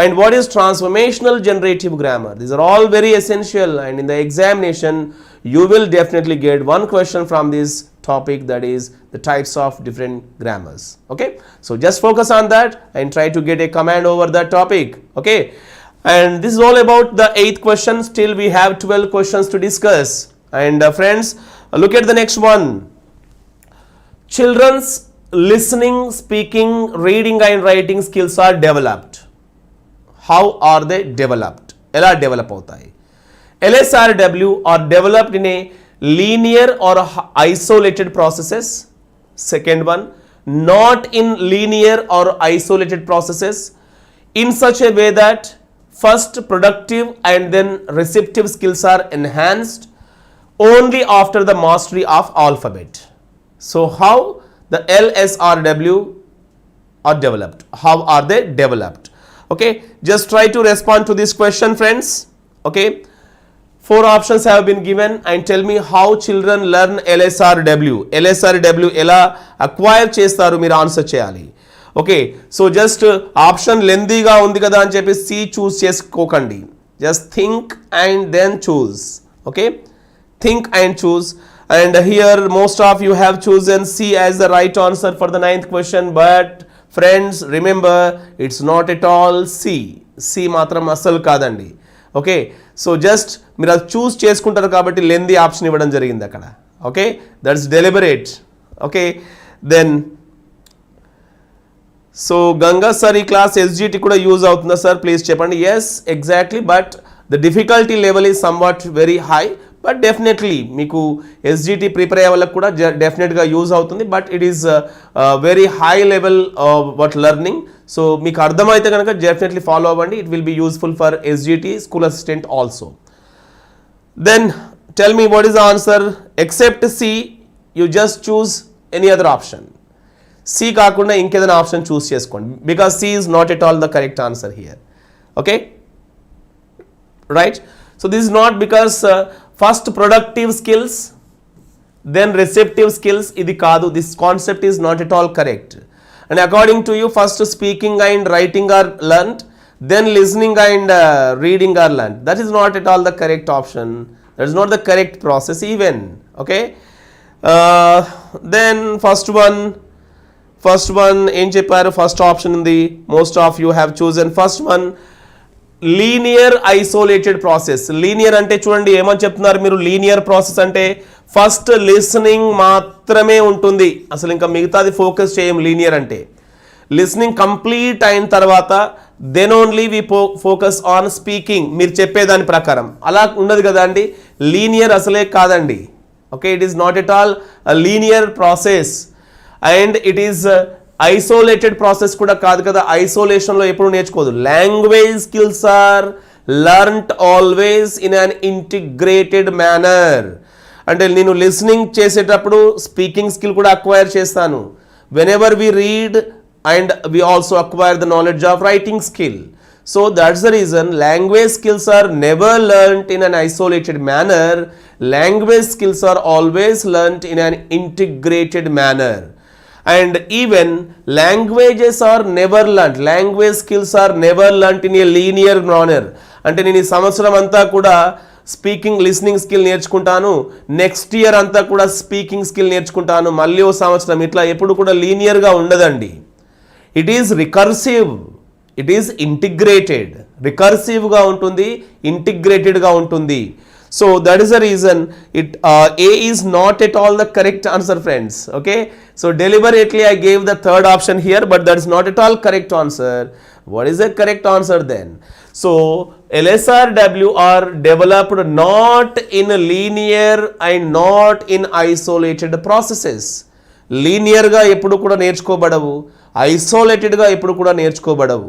and what is transformational generative grammar. These are all very essential, and in the examination you will definitely get one question from this topic, that is the types of different grammars. Okay, so just focus on that and try to get a command over that topic. Okay, and this is all about the 8th question. Still we have 12 questions to discuss, and friends, look at the next one. Children's listening, speaking, reading and writing skills are developed. how are they developed? ఎలా develop అవుతాయి? LSRW are developed in a linear or isolated processes. Second one, not in linear or isolated processes, in such a way that first productive and then receptive skills are enhanced only after the mastery of alphabet. So how the LSRW are developed? How are they developed? Okay, just try to respond to this question, friends. Okay, 4 options have been given and tell me how children learn LSRW. LSRW ఎలా acquire చేస్తారు మీరు answer చేయాలి. Okay, so just option లెందీగా ఉంది కదా అని చెప్పి C choose చేసుకోకండి. Just think and then choose. Okay, think and choose. And here most of you have chosen C as the right answer for the 9th question, but friends remember it's not at all C. C మాత్రం అస్సలు కాదండి. Okay, so just మీరు అది చూస్ చేసుకుంటారు కాబట్టి lengthy option ఇవ్వడం జరిగింది అక్కడ. Okay, that's deliberate. Okay, then so Ganga sir ఈ క్లాస్ SGT కూడా యూజ్ అవుతుందా సార్ ప్లీజ్ చెప్పండి. Yes exactly, but the difficulty level is somewhat very high, but definitely మీకు SGT ప్రిపేర్ అయ్యే వాళ్ళకి కూడా డెఫినెట్గా యూజ్ అవుతుంది. But it is very high level what learning. So మీకు అర్థమైతే కనుక డెఫినెట్లీ ఫాలో అవ్వండి. It will be useful for SGT school assistant also. Then tell me what is the answer. Except C you just choose any other option. C కాకుండా ఇంకేదైనా option choose చేసుకోండి, because C is not at all the correct answer here. Okay, right. So this is not because first productive skills then receptive skills, ఇది కాదు. This concept is not at all correct. And according to you first speaking and writing are learned, then listening and reading are learned. That is not at all the correct option. That is not the correct process even. Okay, then first one ఏం చెప్పారు? First option ఉంది. Most of you have chosen first one, linear isolated process. Linear అంటే చూడండి ఏమని చెప్తున్నారు మీరు. Linear process అంటే first listening మాత్రమే ఉంటుంది, అసలు ఇంకా మిగతాది ఫోకస్ చేయం. లీనియర్ అంటే లిసనింగ్ కంప్లీట్ అయిన తర్వాత then only we focus on speaking, మీరు చెప్పేదాని ప్రకారం. అలా ఉండదు కదా అండి, లీనియర్ అసలే కాదండి. Okay, it is not at all linear process and it is isolated process కూడా కాదు కదా. ఐసోలేషన్లో ఎప్పుడు నేర్చుకోదు. Language skills are learned always in an integrated manner. అంటే నేను లిసనింగ్ చేసేటప్పుడు స్పీకింగ్ స్కిల్ కూడా అక్వైర్ చేస్తాను. Whenever we read and we also acquire the knowledge of writing skill. So that's the reason language skills are never learnt in an isolated manner. Language skills are always learnt in an integrated manner. And even languages are never learnt. Language skills are never learnt in a linear manner. అంటే నేను ఈ సంవత్సరం అంతా కూడా speaking listening skill నేర్చుకుంటాను, next year అంతా కూడా speaking skill నేర్చుకుంటాను, మళ్ళీ ఓ సంవత్సరం, ఇట్లా ఎప్పుడు కూడా లీనియర్గా ఉండదండి. It is recursive, it is integrated. రికర్సివ్గా ఉంటుంది, ఇంటిగ్రేటెడ్గా ఉంటుంది. So that is the reason it A is not at all the correct answer friends. Okay, so deliberately I gave the third option here, but that is not at all correct answer. What is the correct answer then? So LSRW are developed not in linear and not in isolated processes. లీనియర్గా ఎప్పుడు కూడా నేర్చుకోబడవు, ఐసోలేటెడ్గా ఎప్పుడు కూడా నేర్చుకోబడవు.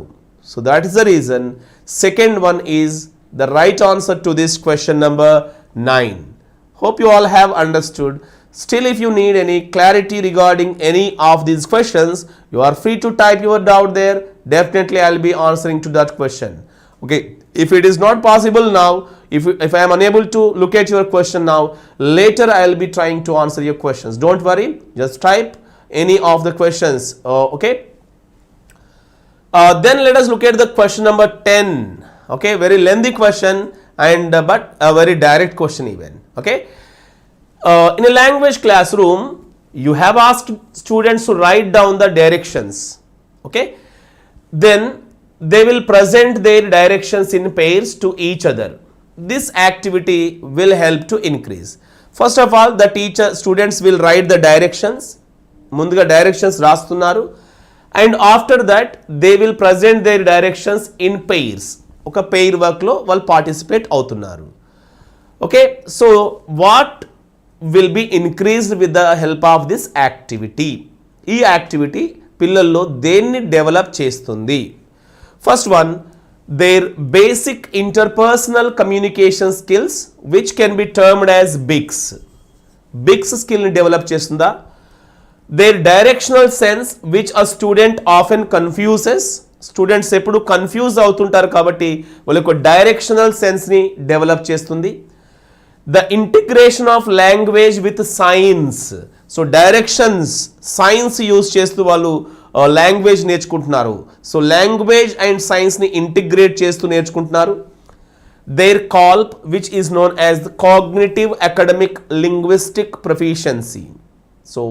So that is the reason second one is the right answer to this question number 9. Hope you all have understood. Still, if you need any clarity regarding any of these questions, you are free to type your doubt there. Definitely I'll be answering to that question. Okay, if it is not possible now, if I am unable to look at your question now, later I will be trying to answer your questions. Don't worry, just type any of the questions. Okay, then let us look at the question number 10. Okay, very lengthy question and but a very direct question even. Okay, in a language classroom you have asked students to write down the directions. Okay, then they will present their directions in pairs to each other. This activity will help to increase. First of all, the students will write the directions. ముందుగా directions రాస్తున్నారు and after that they will present their directions in pairs. ఒక pair వర్క్లో వాళ్ళు participate అవుతున్నారు. Okay, so what will be increased with the help of this activity? ఈ activity పిల్లల్లో దేన్ని develop చేస్తుంది? First one, their basic interpersonal communication skills which can be termed as BICS. BICS స్కిల్ని develop చేస్తుందా? Their directional sense which a student often confuses. Students ఎప్పుడు confuse అవుతుంటారు కాబట్టి వాళ్ళ యొక్క డైరెక్షనల్ సెన్స్ని డెవలప్ చేస్తుంది. The integration of language with science. So directions, science use చేస్తూ వాళ్ళు లాంగ్వేజ్ నేర్చుకుంటున్నారు. సో లాంగ్వేజ్ అండ్ సైన్స్ని ఇంటిగ్రేట్ చేస్తూ నేర్చుకుంటున్నారు. Their CALP which is known as the cognitive academic linguistic proficiency. So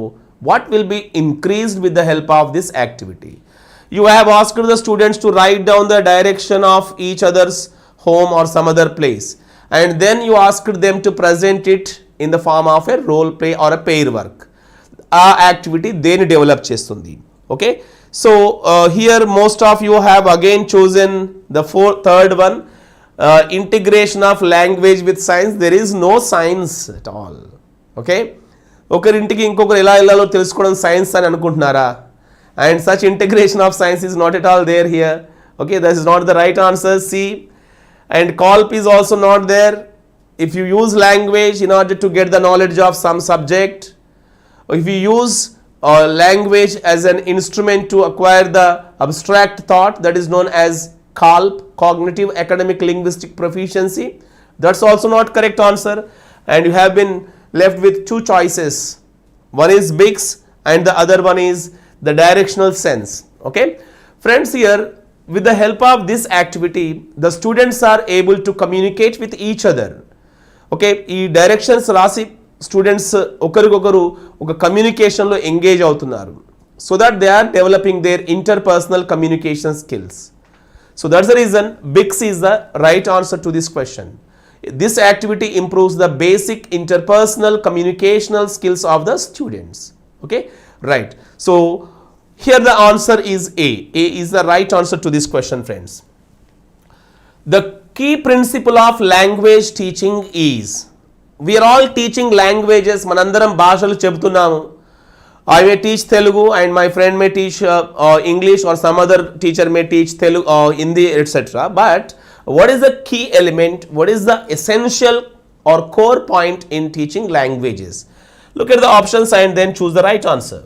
what will be increased with the help of this activity? You have asked the students to write down the direction of each other's home or some other place, and then you asked them to present it in the form of a role play or a pair work. A activity then develop chestundi. Okay, so here most of you have again chosen the third one, integration of language with science. There is no science at all. Okay, ఒకరింటికి ఇంకొకరు ఎలా వెళ్ళాలో తెలుసుకోవడం science అని అనుకుంటున్నారా? And such integration of science is not at all there here. Okay, that is not the right answer. C, and CALP is also not there. If you use language in order to get the knowledge of some subject, if you use language as an instrument to acquire the abstract thought, that is known as CALP, cognitive academic linguistic proficiency, that's also not correct answer. And you have been left with two choices. One is BIGS and the other one is the directional sense. Okay, friends, here with the help of this activity the students are able to communicate with each other. Okay, ఈ directions రాసి students ఒకరికొకరు ఒక కమ్యూనికేషన్లో engage అవుతున్నారు. So that they are developing their interpersonal communication skills. So that's the reason BIGS is the right answer to this question. This activity improves the basic interpersonal communicational skills of the students. Okay, right. So here the answer is A. A is the right answer to this question, friends. The key principle of language teaching is, we are all teaching languages. Manandaram bhashalu chebtunnamu. I may teach Telugu and my friend may teach English, or some other teacher may teach Telugu, Hindi, etc. But what is the key element? What is the essential or core point in teaching languages? Look at the options and then choose the right answer.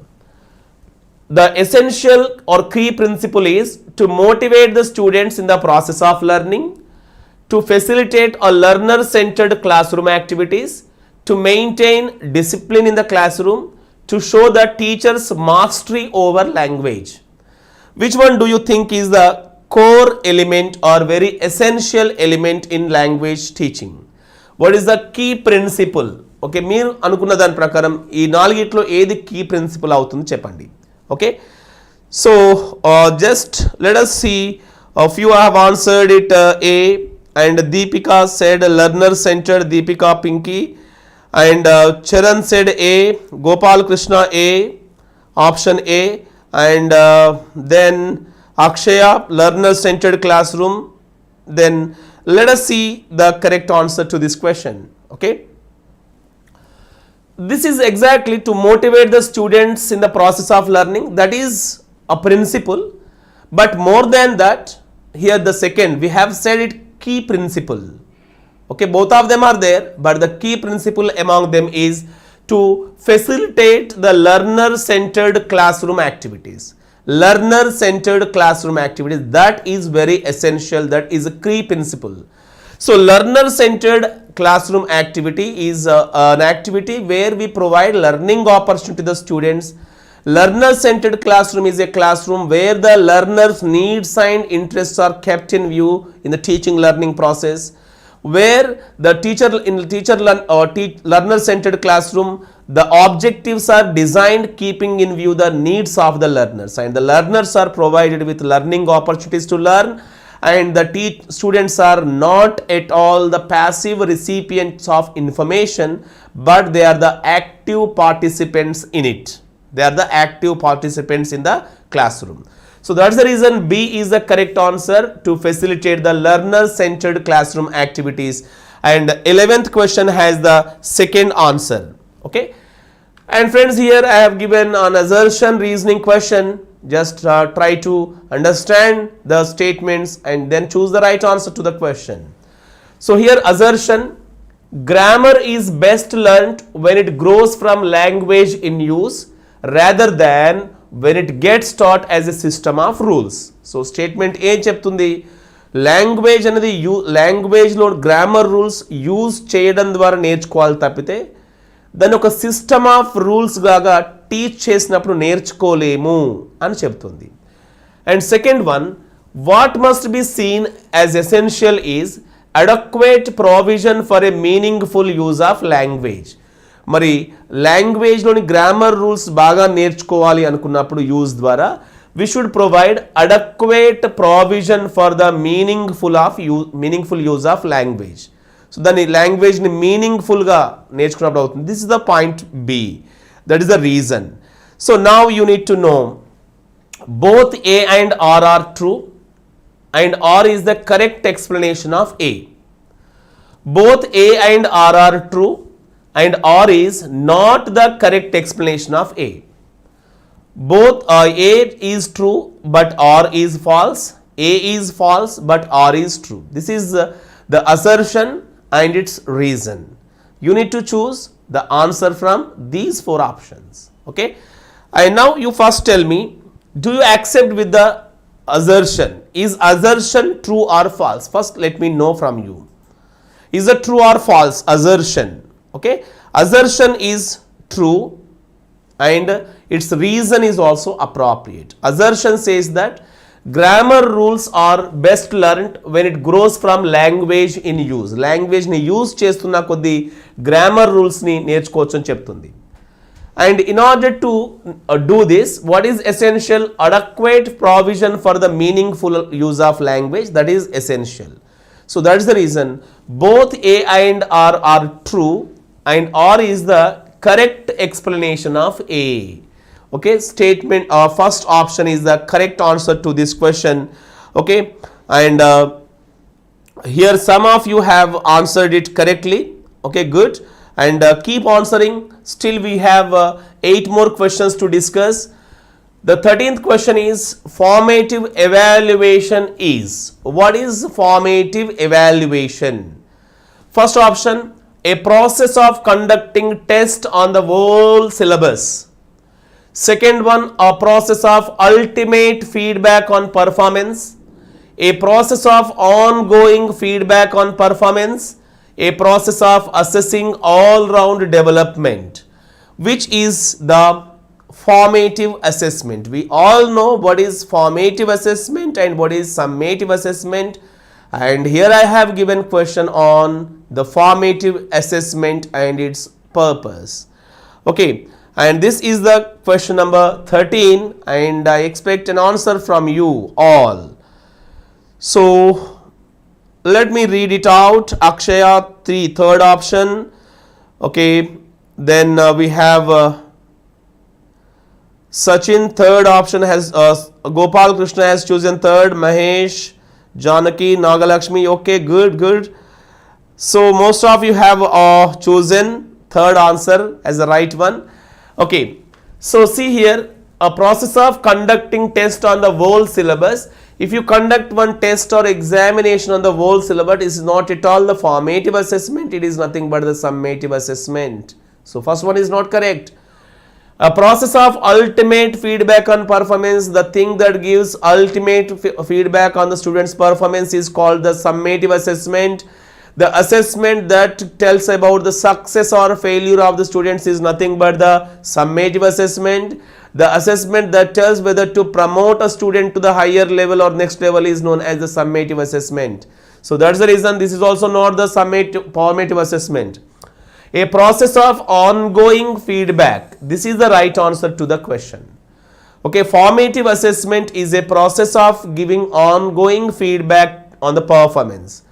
The essential or key principle is to motivate the students in the process of learning, to facilitate a learner-centered classroom activities, to maintain discipline in the classroom, to show the teacher's mastery over language. Which one do you think is the core element or very essential element in language teaching? What is the key principle? Okay, మీరు అనుకున్న దాని ప్రకారం ఈ నాలుగిట్లో ఏది key principal అవుతుంది చెప్పండి. Okay, so just let us see. A few have answered it A, and Deepika said learner centered, Deepika Pinky, and Charan said A, Gopal Krishna A, option A, and then Akshaya, learner-centered classroom. Then let us see the correct answer to this question. Okay, this is exactly to motivate the students in the process of learning. That is a principle, but more than that, here the second, we have said it key principle. Okay, both of them are there, but the key principle among them is to facilitate the learner-centered classroom activities. Learner-centered classroom activities, that is very essential. That is a key principle. So learner-centered classroom activity is an activity where we provide learning opportunity to the students. Learner-centered classroom is a classroom where the learner's needs and interests are kept in view in the teaching learning process. Where the learner-centered classroom, the objectives are designed keeping in view the needs of the learners, and the learners are provided with learning opportunities to learn, and the students are not at all the passive recipients of information, but they are the active participants in it. They are the active participants in the classroom. So that's the reason B is the correct answer, to facilitate the learner-centered classroom activities. And 11th question has the second answer. Okay. And friends, here I have given an assertion reasoning question. Just try to understand the statements and then choose the right answer to the question. So here assertion, grammar is best learnt when it grows from language in use rather than when it gets taught as a system of rules. So statement ఏం చెప్తుంది, language అనేది లాంగ్వేజ్లో grammar rules use చేయడం ద్వారా నేర్చుకోవాలి తప్పితే దాన్ని ఒక సిస్టమ్ ఆఫ్ రూల్స్ లాగా టీచ్ చేసినప్పుడు నేర్చుకోలేము అని చెప్తుంది. And second one, what must be seen as essential is adequate provision for a meaningful use of language. మరి లాంగ్వేజ్లోని గ్రామర్ రూల్స్ బాగా నేర్చుకోవాలి అనుకున్నప్పుడు యూజ్ ద్వారా we should provide adequate provision for the meaningful use of language. So దాని language ని meaningful గా నేర్చుకున్నప్పుడు అవుతుంది. This is the point B, that is the reason. So now you need to know both A and R are true and R is the correct explanation of A. Both A and R are true and R is not the correct explanation of A. Both A is true but R is false. A is false but R is true. This is the assertion and its reason. You need to choose the answer from these four options. Okay. And now you first tell me, do you accept with the assertion? Is assertion true or false? First let me know from you. Is it true or false assertion? Okay. Assertion is true and its reason is also appropriate. Assertion says that grammar rules are best learnt when it grows from language in use. Language ni use చేస్తున్న కొద్ది grammar rules ni నేర్చుకోవచ్చు అని చెప్తుంది. And in order to do this, what is essential? Adequate provision for the meaningful use of language, that is essential. So that is the reason both A and R are true and R is the correct explanation of A. Okay, statement first option is the correct answer to this question. Okay, and here some of you have answered it correctly. Okay, good, and keep answering. Still we have 8 more questions to discuss. The 13th question is, formative evaluation is. What is formative evaluation? First option, a process of conducting test on the whole syllabus. Second one, a process of ultimate feedback on performance, a process of ongoing feedback on performance, a process of assessing all-round development. Which is the formative assessment? We all know what is formative assessment and what is summative assessment. And here I have given question on the formative assessment and its purpose. Okay, and this is the question number 13 and I expect an answer from you all. So let me read it out. Akshaya, third option. Okay, then we have Sachin, third option has Gopal Krishna has chosen third. Mahesh, Janaki, Nagalakshmi. Okay, good. So most of you have chosen third answer as the right one. Okay, so see here, a process of conducting test on the whole syllabus. If you conduct one test or examination on the whole syllabus, it is not at all the formative assessment, it is nothing but the summative assessment. So first one is not correct. A process of ultimate feedback on performance, the thing that gives ultimate feedback on the student's performance is called the summative assessment. The assessment that tells about the success or failure of the students is nothing but the summative assessment. The assessment that tells whether to promote a student to the higher level or next level is known as the summative assessment. So that's the reason this is also not the formative assessment. A process of ongoing feedback. This is the right answer to the question. Okay, formative assessment is a process of giving ongoing feedback on the performance.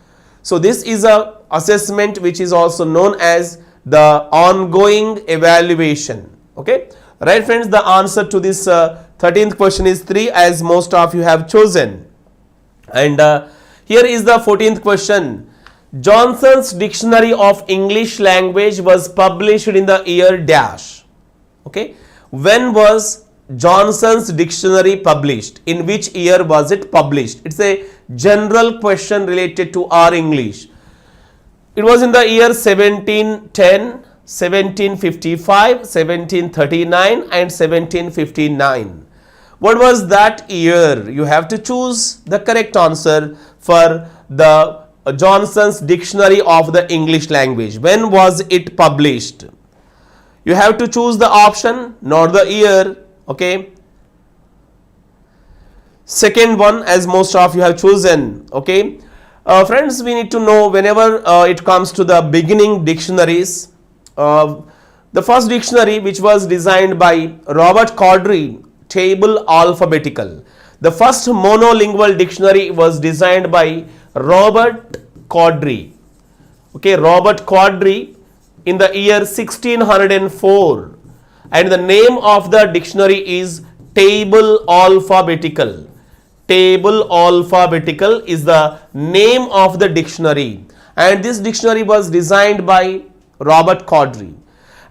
So this is a assessment which is also known as the ongoing evaluation. Okay, right friends, the answer to this 13th question is 3, as most of you have chosen. And here is the 14th question. Johnson's Dictionary of English Language was published in the year dash. Okay. When was Johnson's Dictionary published? In which year was it published? It's a general question related to our English. It was in the year 1710, 1755, 1739 and 1759. What was that year? You have to choose the correct answer for the Johnson's Dictionary of the English Language. When was it published? You have to choose the option, not the year. Okay. Second one, as most of you have chosen. Okay. Friends, we need to know whenever it comes to the beginning dictionaries, the first dictionary, which was designed by Robert Cowdery, table alphabetical. The first monolingual dictionary was designed by Robert Cowdery. Okay, Robert Cowdery in the year 1604, and the name of the dictionary is table alphabetical. Table alphabetical is the name of the dictionary, and this dictionary was designed by Robert Cowdery,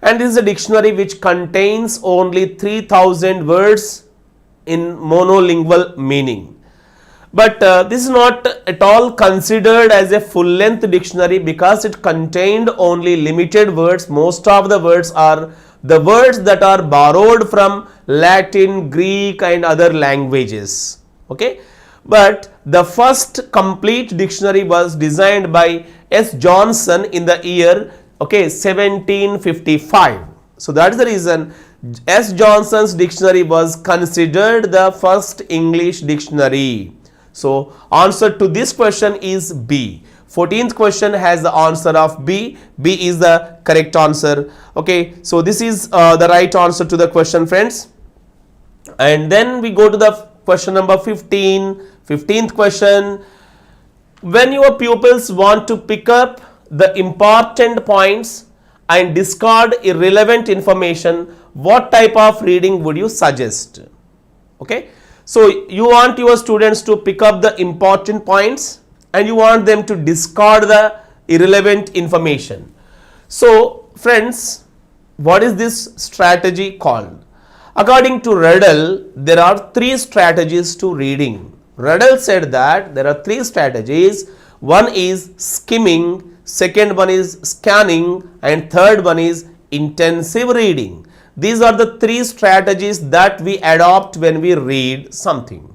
and this is a dictionary which contains only 3000 words in monolingual meaning. But this is not at all considered as a full-length dictionary because it contained only limited words. Most of the words are the words that are borrowed from Latin, Greek and other languages. Okay, but the first complete dictionary was designed by S. Johnson in the year 1755. So that is the reason S. Johnson's dictionary was considered the first English dictionary. So answer to this question is B. 14th question has the answer of B. B is the correct answer. Okay, so this is the right answer to the question, friends. And then we go to the question number 15. 15th question. When your pupils want to pick up the important points and discard irrelevant information, what type of reading would you suggest? Okay, so you want your students to pick up the important points and you want them to discard the irrelevant information. So friends, what is this strategy called? According to Riddle, there are 3 strategies to reading. Riddle said that there are 3 strategies. One is skimming, second one is scanning, and third one is intensive reading. These are the 3 strategies that we adopt when we read something.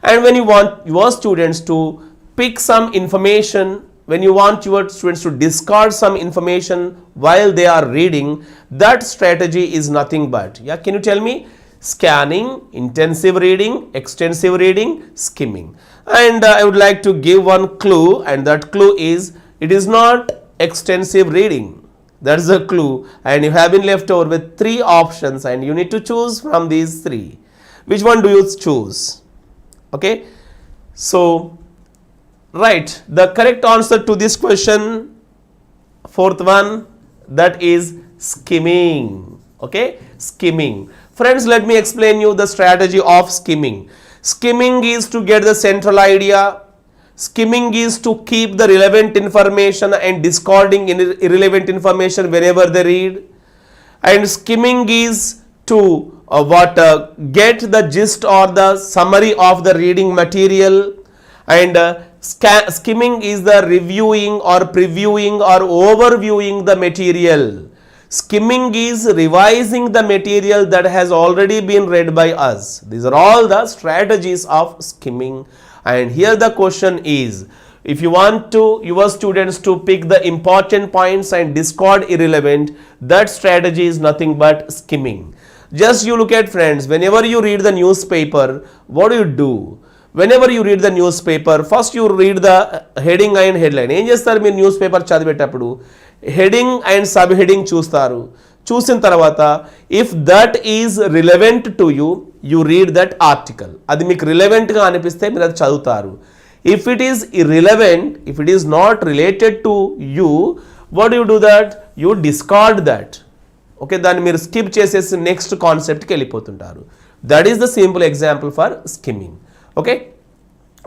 And when you want your students to pick some information, when you want your students to discard some information while they are reading, that strategy is nothing but, can you tell me? Scanning, intensive reading, extensive reading, skimming. And I would like to give one clue, and that clue is it is not extensive reading. That is a clue, and you have been left over with 3 options and you need to choose from these 3. Which one do you choose? Okay, so right, the correct answer to this question, 4th one, that is skimming. Okay, skimming. Friends, let me explain you the strategy of skimming. Skimming is to get the central idea. Skimming is to keep the relevant information and discarding irrelevant information whenever they read. And skimming is to get the gist or the summary of the reading material. And skimming is the reviewing or previewing or overviewing the material. Skimming is revising the material that has already been read by us. These are all the strategies of skimming. And here the question is, if you want your students to pick the important points and discard irrelevant, that strategy is nothing but skimming. Just you look at, friends, whenever you read the newspaper, what do? Whenever you read the newspaper, first you read the heading and headline. Em chestaru meer newspaper chadivetappudu heading and subheading చూస్తారు. చూసిన తర్వాత if that is relevant to you, you read that article. అది మీకు relevant గా అనిపిస్తే మీరు అది చదువుతారు. If it is irrelevant, if it is not related to you, what do? That you discard that. Okay, దాన్ని మీరు స్కిప్ చేసేసి నెక్స్ట్ కాన్సెప్ట్కి వెళ్ళిపోతుంటారు. That is the simple example for skimming. Okay,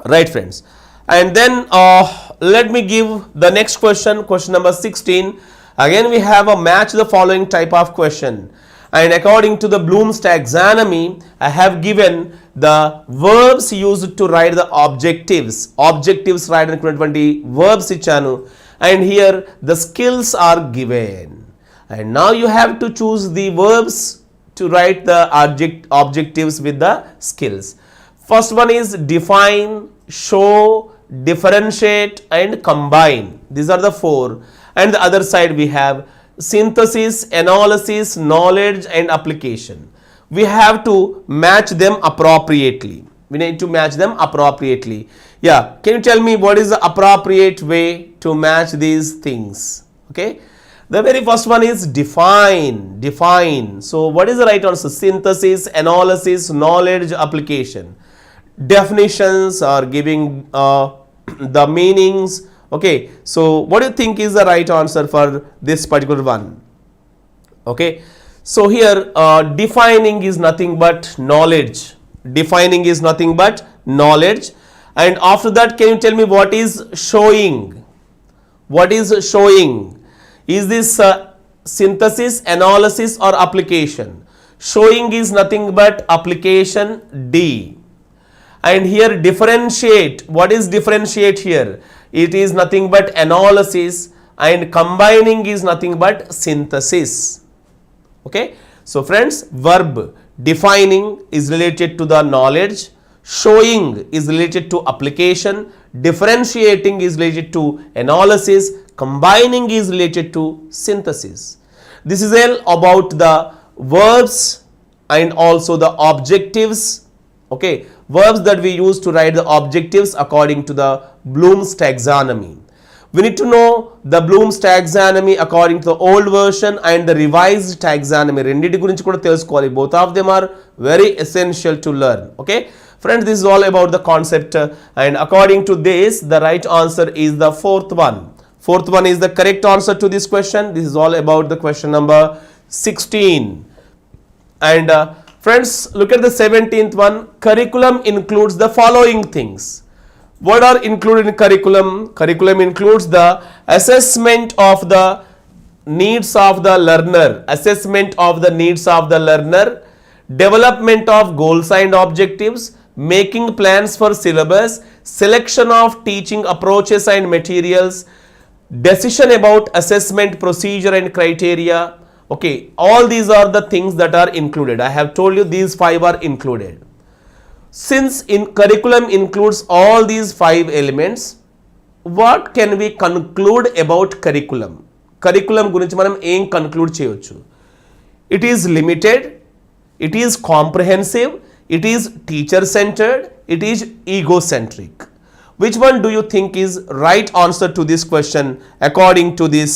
right friends. And then let me give the next question, question number 16. Again we have a match the following type of question, and according to the Bloom's taxonomy I have given the verbs used to write the objectives రాయడానికి verbs ఇచ్చాను, and here the skills are given, and now you have to choose the verbs to write the objectives with the skills. First one is define, show, differentiate and combine. These are the four. And the other side we have synthesis, analysis, knowledge and application. We have to match them appropriately. We need to match them appropriately. Yeah, can you tell me what is the appropriate way to match these things? Okay, the very first one is define. So what is the right answer? Synthesis, analysis, knowledge, application. Definitions are giving the meanings. Okay, so what do you think is the right answer for this particular one? Okay, so here defining is nothing but knowledge. Defining is nothing but knowledge. And after that, can you tell me what is showing? What is showing? Is this synthesis, analysis or application? Showing is nothing but application, D. And here differentiate, what is differentiate here? It is nothing but analysis, and combining is nothing but synthesis. Okay, so friends, verb defining is related to the knowledge, showing is related to application, differentiating is related to analysis, combining is related to synthesis. This is all about the verbs and also the objectives. Okay, verbs that we use to write the objectives according to the Bloom's taxonomy. We need to know the Bloom's taxonomy according to the old version and the revised taxonomy. రెండిటి గురించి కూడా తెలుసుకోవాలి. Both of them are very essential to learn. Okay, friends, this is all about the concept, and according to this the right answer is the fourth one. Fourth one is the correct answer to this question. This is all about the question number 16. And friends, look at the 17th one. Curriculum includes the following things. What are included in curriculum? Curriculum includes the assessment of the needs of the learner, assessment of the needs of the learner, development of goals and objectives, making plans for syllabus, selection of teaching approaches and materials, decision about assessment procedure and criteria. Okay, all these are the things that are included. I have told you these 5 are included. Since curriculum includes all these 5 elements, what can we conclude about curriculum? Curriculum గురించి మనం ఏం conclude చేయొచ్చు? It is limited, it is comprehensive, it is teacher centered, it is egocentric. Which one do you think is right answer to this question according to this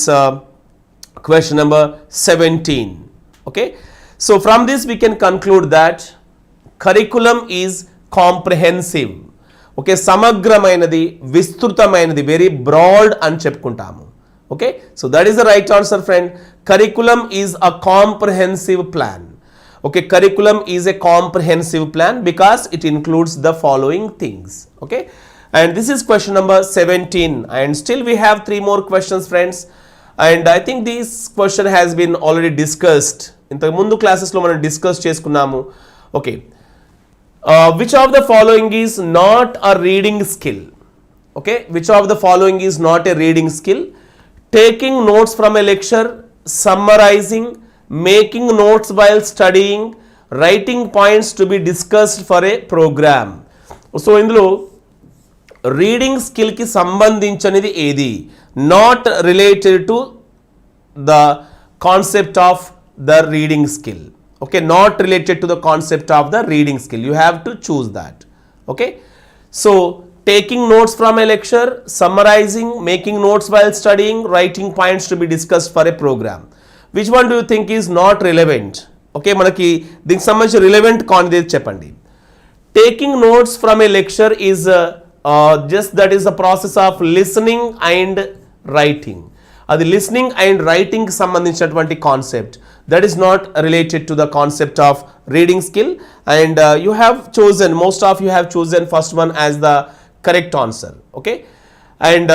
question number 17? Okay, so from this we can conclude that curriculum is comprehensive. Okay, సమగ్రమైనది, విస్తృతమైనది, very broad అని చెప్పుకుంటాము. Okay, so that is the right answer, friend. Curriculum is a comprehensive plan. Okay, curriculum is a comprehensive plan because it includes the following things. Okay, and this is question number 17, and still we have 3 more questions, friends. And I think this question has been already discussed. ఇంతకు ముందు క్లాసెస్లో మనం discuss చేసుకున్నాము. Okay, which of the following is not a reading skill? Okay, which of the following is not a reading skill? Taking notes from a lecture, summarizing, making notes while studying, writing points to be discussed for a program. So ఇందులో reading స్కిల్కి సంబంధించినది ఏది? Not related to the concept of the reading skill. Okay, not related to the concept of the reading skill. You have to choose that. Okay, so taking notes from a lecture, summarizing, making notes while studying, writing points to be discussed for a program. Which one do you think is not relevant? Okay, మనకి దీనికి సంబంధించి relevant కానిది చెప్పండి. Taking notes from a lecture is just that is the process of listening and writing. అది listening and writing సంబంధించినటువంటి concept. That is not related to the concept of reading skill. And you have chosen, most of you have chosen first one as the correct answer. Okay, and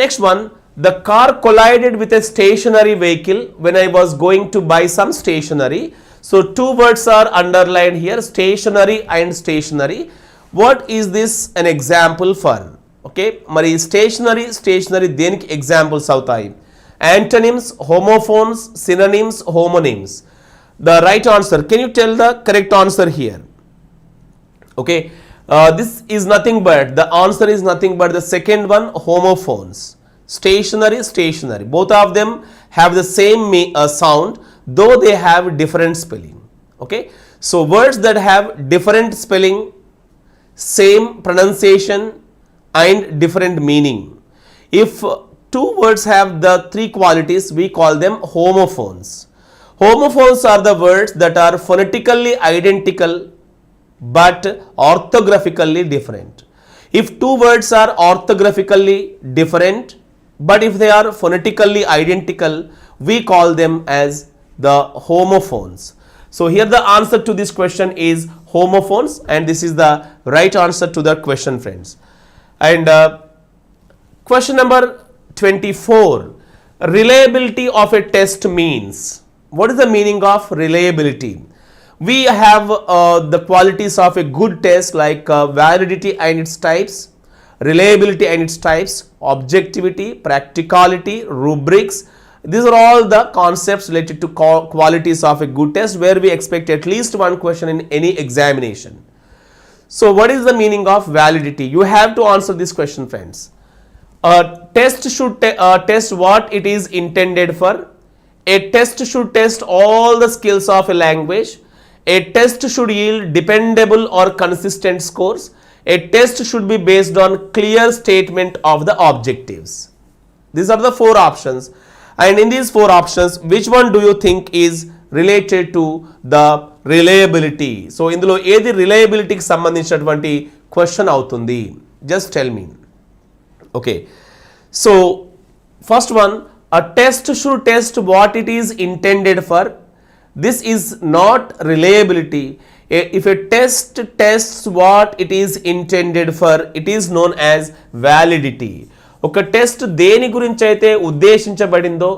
next one, the car collided with a stationary vehicle when I was going to buy some stationery. So two words are underlined here, stationery and stationery. What is this an example for? Okay, మరి stationery దేనికి examples అవుతాయి? Antonyms, homophones, synonyms, homonyms. The right answer, can you tell the correct answer here? Okay, this is nothing but, the answer is nothing but the second one, homophones. Stationery, both of them have the same sound, though they have different spelling. Okay, so words that have different spelling, same pronunciation and different meaning, if two words have the three qualities, we call them homophones. Homophones are the words that are phonetically identical but orthographically different. If two words are orthographically different but if they are phonetically identical, we call them as the homophones. So here the answer to this question is homophones, and this is the right answer to the question, friends. And question number 24, reliability of a test means. What is the meaning of reliability? We have the qualities of a good test like validity and its types, reliability and its types, objectivity, practicality, rubrics. These are all the concepts related to qualities of a good test, where we expect at least one question in any examination. So what is the meaning of validity? You have to answer this question, friends. A test should test what it is intended for. A test should test all the skills of a language. A test should yield dependable or consistent scores. A test should be based on clear statement of the objectives. These are the four options. And in these four options, which one do you think is related to the reliability? So ఇందులో ఏది రిలయబిలిటీకి సంబంధించినటువంటి question అవుతుంది? Just tell me. Okay, so first one, a test should test what it is intended for. This is not reliability. If a test tests what it is intended for, it is known as validity. ఒక test దేని గురించి అయితే ఉద్దేశించబడిందో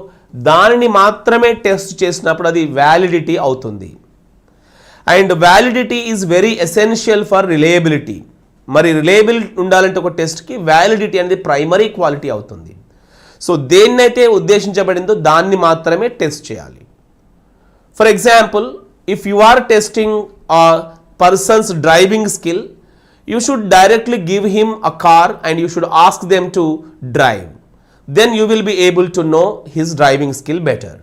దానిని మాత్రమే test చేసినప్పుడు అది validity అవుతుంది. And validity is very essential for reliability. మరి రిలయబుల్ ఉండాలంటే ఒక టెస్ట్కి వ్యాలిడిటీ అనేది ప్రైమరీ క్వాలిటీ అవుతుంది. సో దేన్నైతే ఉద్దేశించబడిందో దాన్ని మాత్రమే టెస్ట్ చేయాలి. For example, if you are testing a person's driving skill, you should directly give him a car and you should ask them to drive. Then you will be able to know his driving skill better.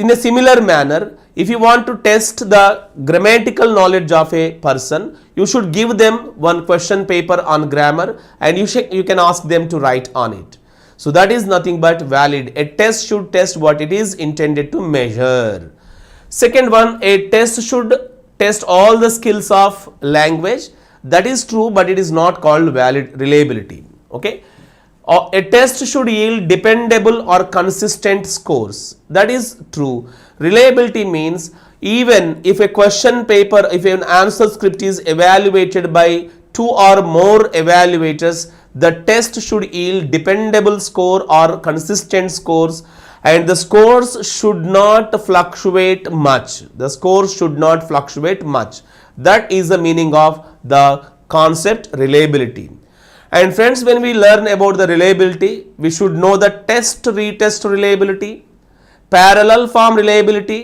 In a similar manner, if you want to test the grammatical knowledge of a person, you should give them one question paper on grammar and you can ask them to write on it. So that is nothing but valid. A test should test what it is intended to measure. Second one, a test should test all the skills of language. That is true, but it is not called valid reliability. Okay, a test should yield dependable or consistent scores. That is true. Reliability means even if a question paper, if an answer script is evaluated by 2 or more evaluators, the test should yield dependable score or consistent scores, and the scores should not fluctuate much. The scores should not fluctuate much. That is the meaning of the concept reliability. And friends, when we learn about the reliability, we should know the test-retest reliability, parallel form reliability,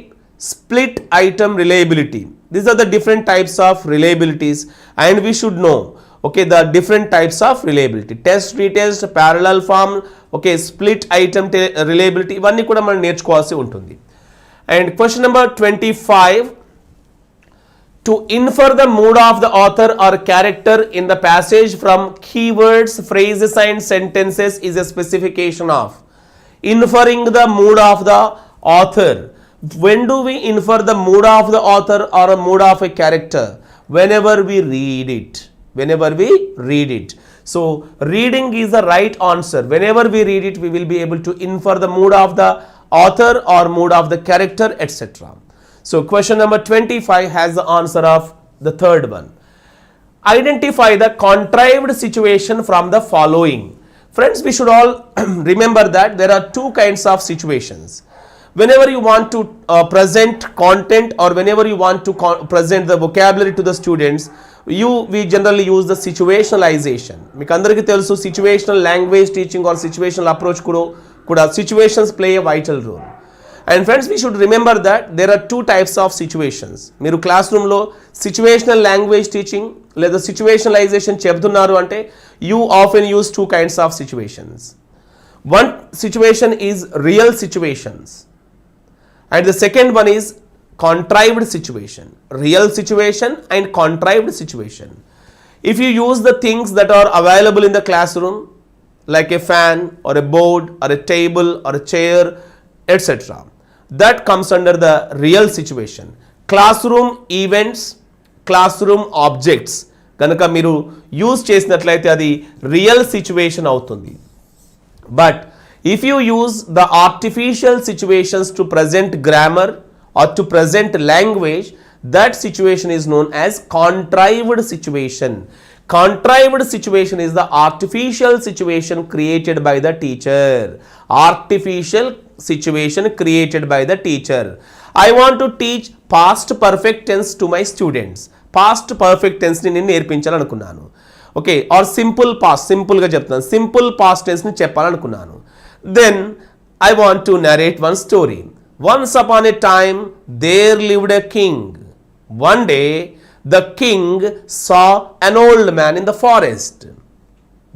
split item reliability. These are the different types of reliabilities, and we should know, okay, the different types of reliability. Test, retest, parallel form, okay, split item reliability, ఇవన్నీ కూడా మనం నేర్చుకోవాల్సి ఉంటుంది. And question number 25, to infer the mood of the author or character in the passage from keywords, phrases and sentences is a specification of. Inferring the mood of the author. When do we infer the mood of the author or a mood of a character? Whenever we read it. Whenever we read it. So reading is the right answer. Whenever we read it, we will be able to infer the mood of the author or mood of the character, etc. So question number 25 has the answer of the third one. Identify the contrived situation from the following. Friends, we should all remember that there are two kinds of situations. Whenever you want to present content or whenever you want to present the vocabulary to the students, we generally use the situationalization. మీకు అందరికీ తెలుసు situational language teaching or situational approach కూడా situations play a vital role. And friends, we should remember that there are two types of situations. మీరు class రూమ్లో situational language teaching లేదా situationalization చెప్తున్నారు అంటే you often use two kinds of situations. One situation is real situations and the second one is contrived situation. Real situation and contrived situation. If you use the things that are available in the classroom like a fan or a board or a table or a chair, etc., that comes under the real situation. Classroom events, classroom objects కనుక మీరు use చేసినట్లయితే అది real situation అవుతుంది. But if you use the artificial situations to present grammar or to present language, that situation is known as contrived situation. Contrived situation is the artificial situation created by the teacher. Artificial situation created by the teacher. I want to teach past perfect tense to my students. Past perfect tense ni నేను నేర్పించాలనుకున్నాను. Okay, are simple past, సింపుల్గా చెప్తాను, simple past టెన్స్ని చెప్పాలనుకున్నాను. Then I want to narrate one story. Once upon a time, there lived a king. One day, the king saw an old man in the forest.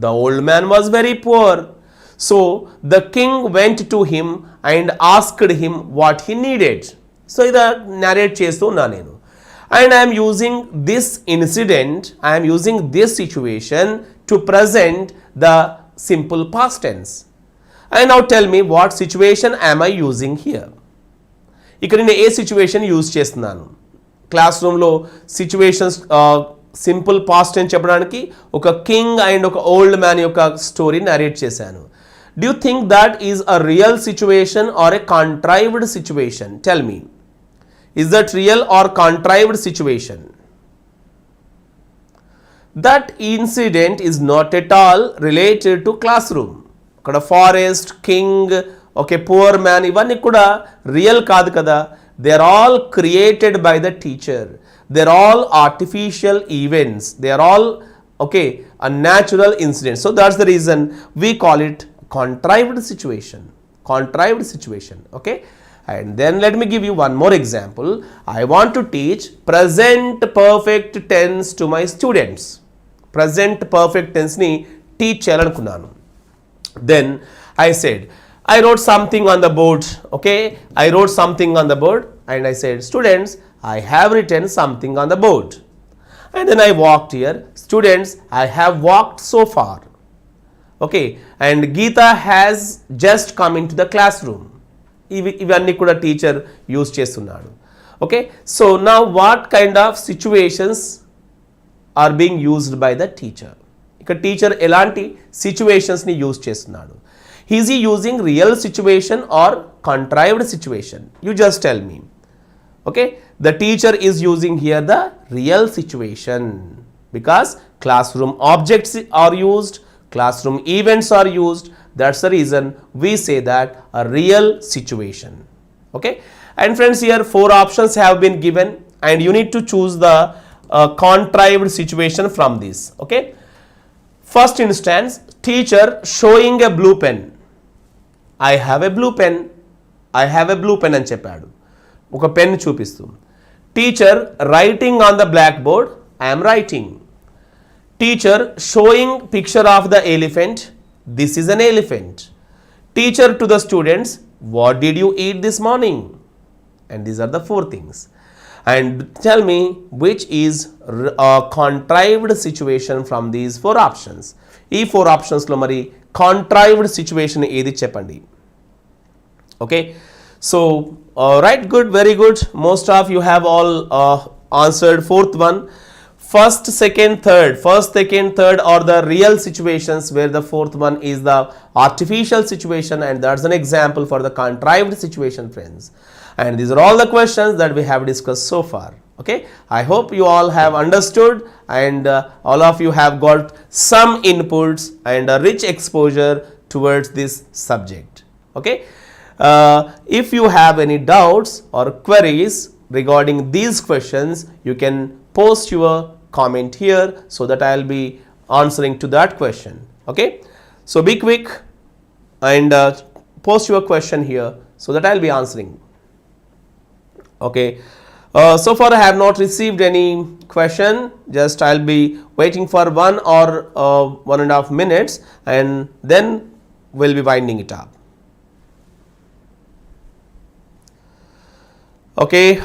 The old man was very poor. So, the king went to him and asked him what he needed. So, ida narrate chestu unna nenu. And I am using this incident, I am using this situation to present the simple past tense. And now tell me, what situation am I using here? ఇక్కడ నేను ఏ situation use చేస్తున్నాను? Class రూమ్లో situations simple past tense చెప్పడానికి ఒక king and ఒక old man యొక్క story narrate చేశాను. Do you think that is a real situation or a contrived situation? Tell me, is that real or contrived situation? That incident is not at all related to classroom. ఇక్కడ forest, king, okay, poor man, ఇవన్నీ కూడా real కాదు కదా. They are all created by the teacher. They are all artificial events. They are all okay a natural incident. So that's the reason we call it contrived situation. Contrived situation. Okay, and then let me give you one more example. I want to teach present perfect tense to my students. Present perfect tense ni teach cheyalanunnaanu. Then I said, I wrote something on the board. Okay, I wrote something on the board and I said, students, I have written something on the board. And then I walked here. Students, I have walked so far. Okay, and Geeta has just come into the classroom. ఇవన్నీ కూడా teacher use చేస్తున్నాడు. Okay, so now what kind of situations are being used by the teacher? ఇక్కడ teacher ఎలాంటి సిచ్యువేషన్స్ని use చేస్తున్నాడు? Is he using real situation or contrived situation? You just tell me. Okay, the teacher is using here the real situation because classroom objects are used, classroom events are used. That's the reason we say that a real situation. Okay, and friends, here 4 options have been given and you need to choose the contrived situation from this. Okay, first instance, teacher showing a blue pen. I have a blue pen. I have a blue pen అని చెప్పాడు, ఒక pen చూపిస్తూ. Teacher writing on the blackboard. I am writing. Teacher showing picture of the elephant. This is an elephant. Teacher to the students, what did you eat this morning? And these are the 4 things. And tell me which is a contrived situation from these 4 options. ఈ 4 options లో మరి contrived situation ఏది చెప్పండి? Okay, so right, good, very good. Most of you have all answered 4th one. first, second, third are the real situations, where the fourth one is the artificial situation, and that's an example for the contrived situation, friends. And these are all the questions that we have discussed so far. Okay, I hope you all have understood, and all of you have got some inputs and a rich exposure towards this subject. Okay, if you have any doubts or queries regarding these questions, you can post your comment here so that I will be answering to that question. Okay, so be quick and post your question here so that I will be answering. Okay, so far I have not received any question, just I will be waiting for 1 or 1.5 minutes, and then we will be winding it up. Okay,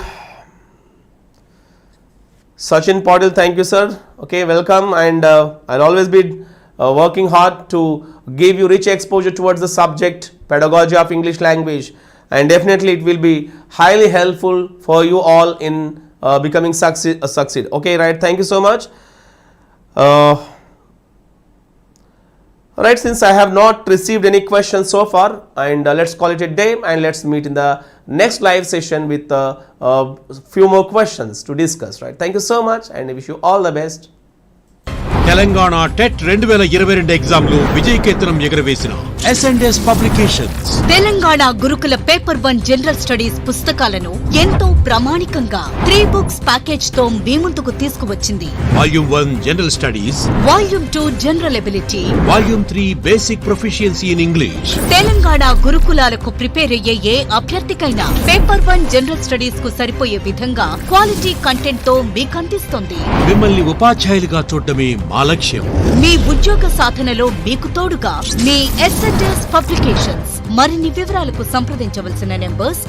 Sachin Patil, thank you sir. Okay, welcome, and I'll always be working hard to give you rich exposure towards the subject pedagogy of English language, and definitely it will be highly helpful for you all in becoming succeed. Okay, right, thank you so much. Alright, since I have not received any questions so far, and let's call it a day, and let's meet in the next live session with a few more questions to discuss. Right, thank you so much, and I wish you all the best. Telangana TET 2022 ఎగ్జామ్లో విజయకేతనం ఎగరవేసిన S&S publications Telangana గురుకుల paper 1 general studies పుస్తకాలను ఎంతో ప్రామాణికంగా 3 books package తో మీ ముందుకు తీసుకువచ్చింది. Volume 1 general studies, volume 2 general ability, volume 3 basic proficiency in English. Telangana గురుకులాలకు ప్రిపేర్ అయ్యే ఏ అభ్యర్థికైనా పేపర్ 1 జనరల్ స్టడీస్ కు సరిపోయే విధంగా క్వాలిటీ కంటెంట్ తో మీకు అందిస్తోంది. మిమ్మల్ని ఉపాధ్యాయులుగా చూడటమే మా లక్ష్యం. మీ ఉద్యోగ సాధనలో మీకు తోడుగా మీ S&S పబ్లికేషన్స్. మరిన్ని వివరాలకు సంప్రదించవలసిన నెంబర్స్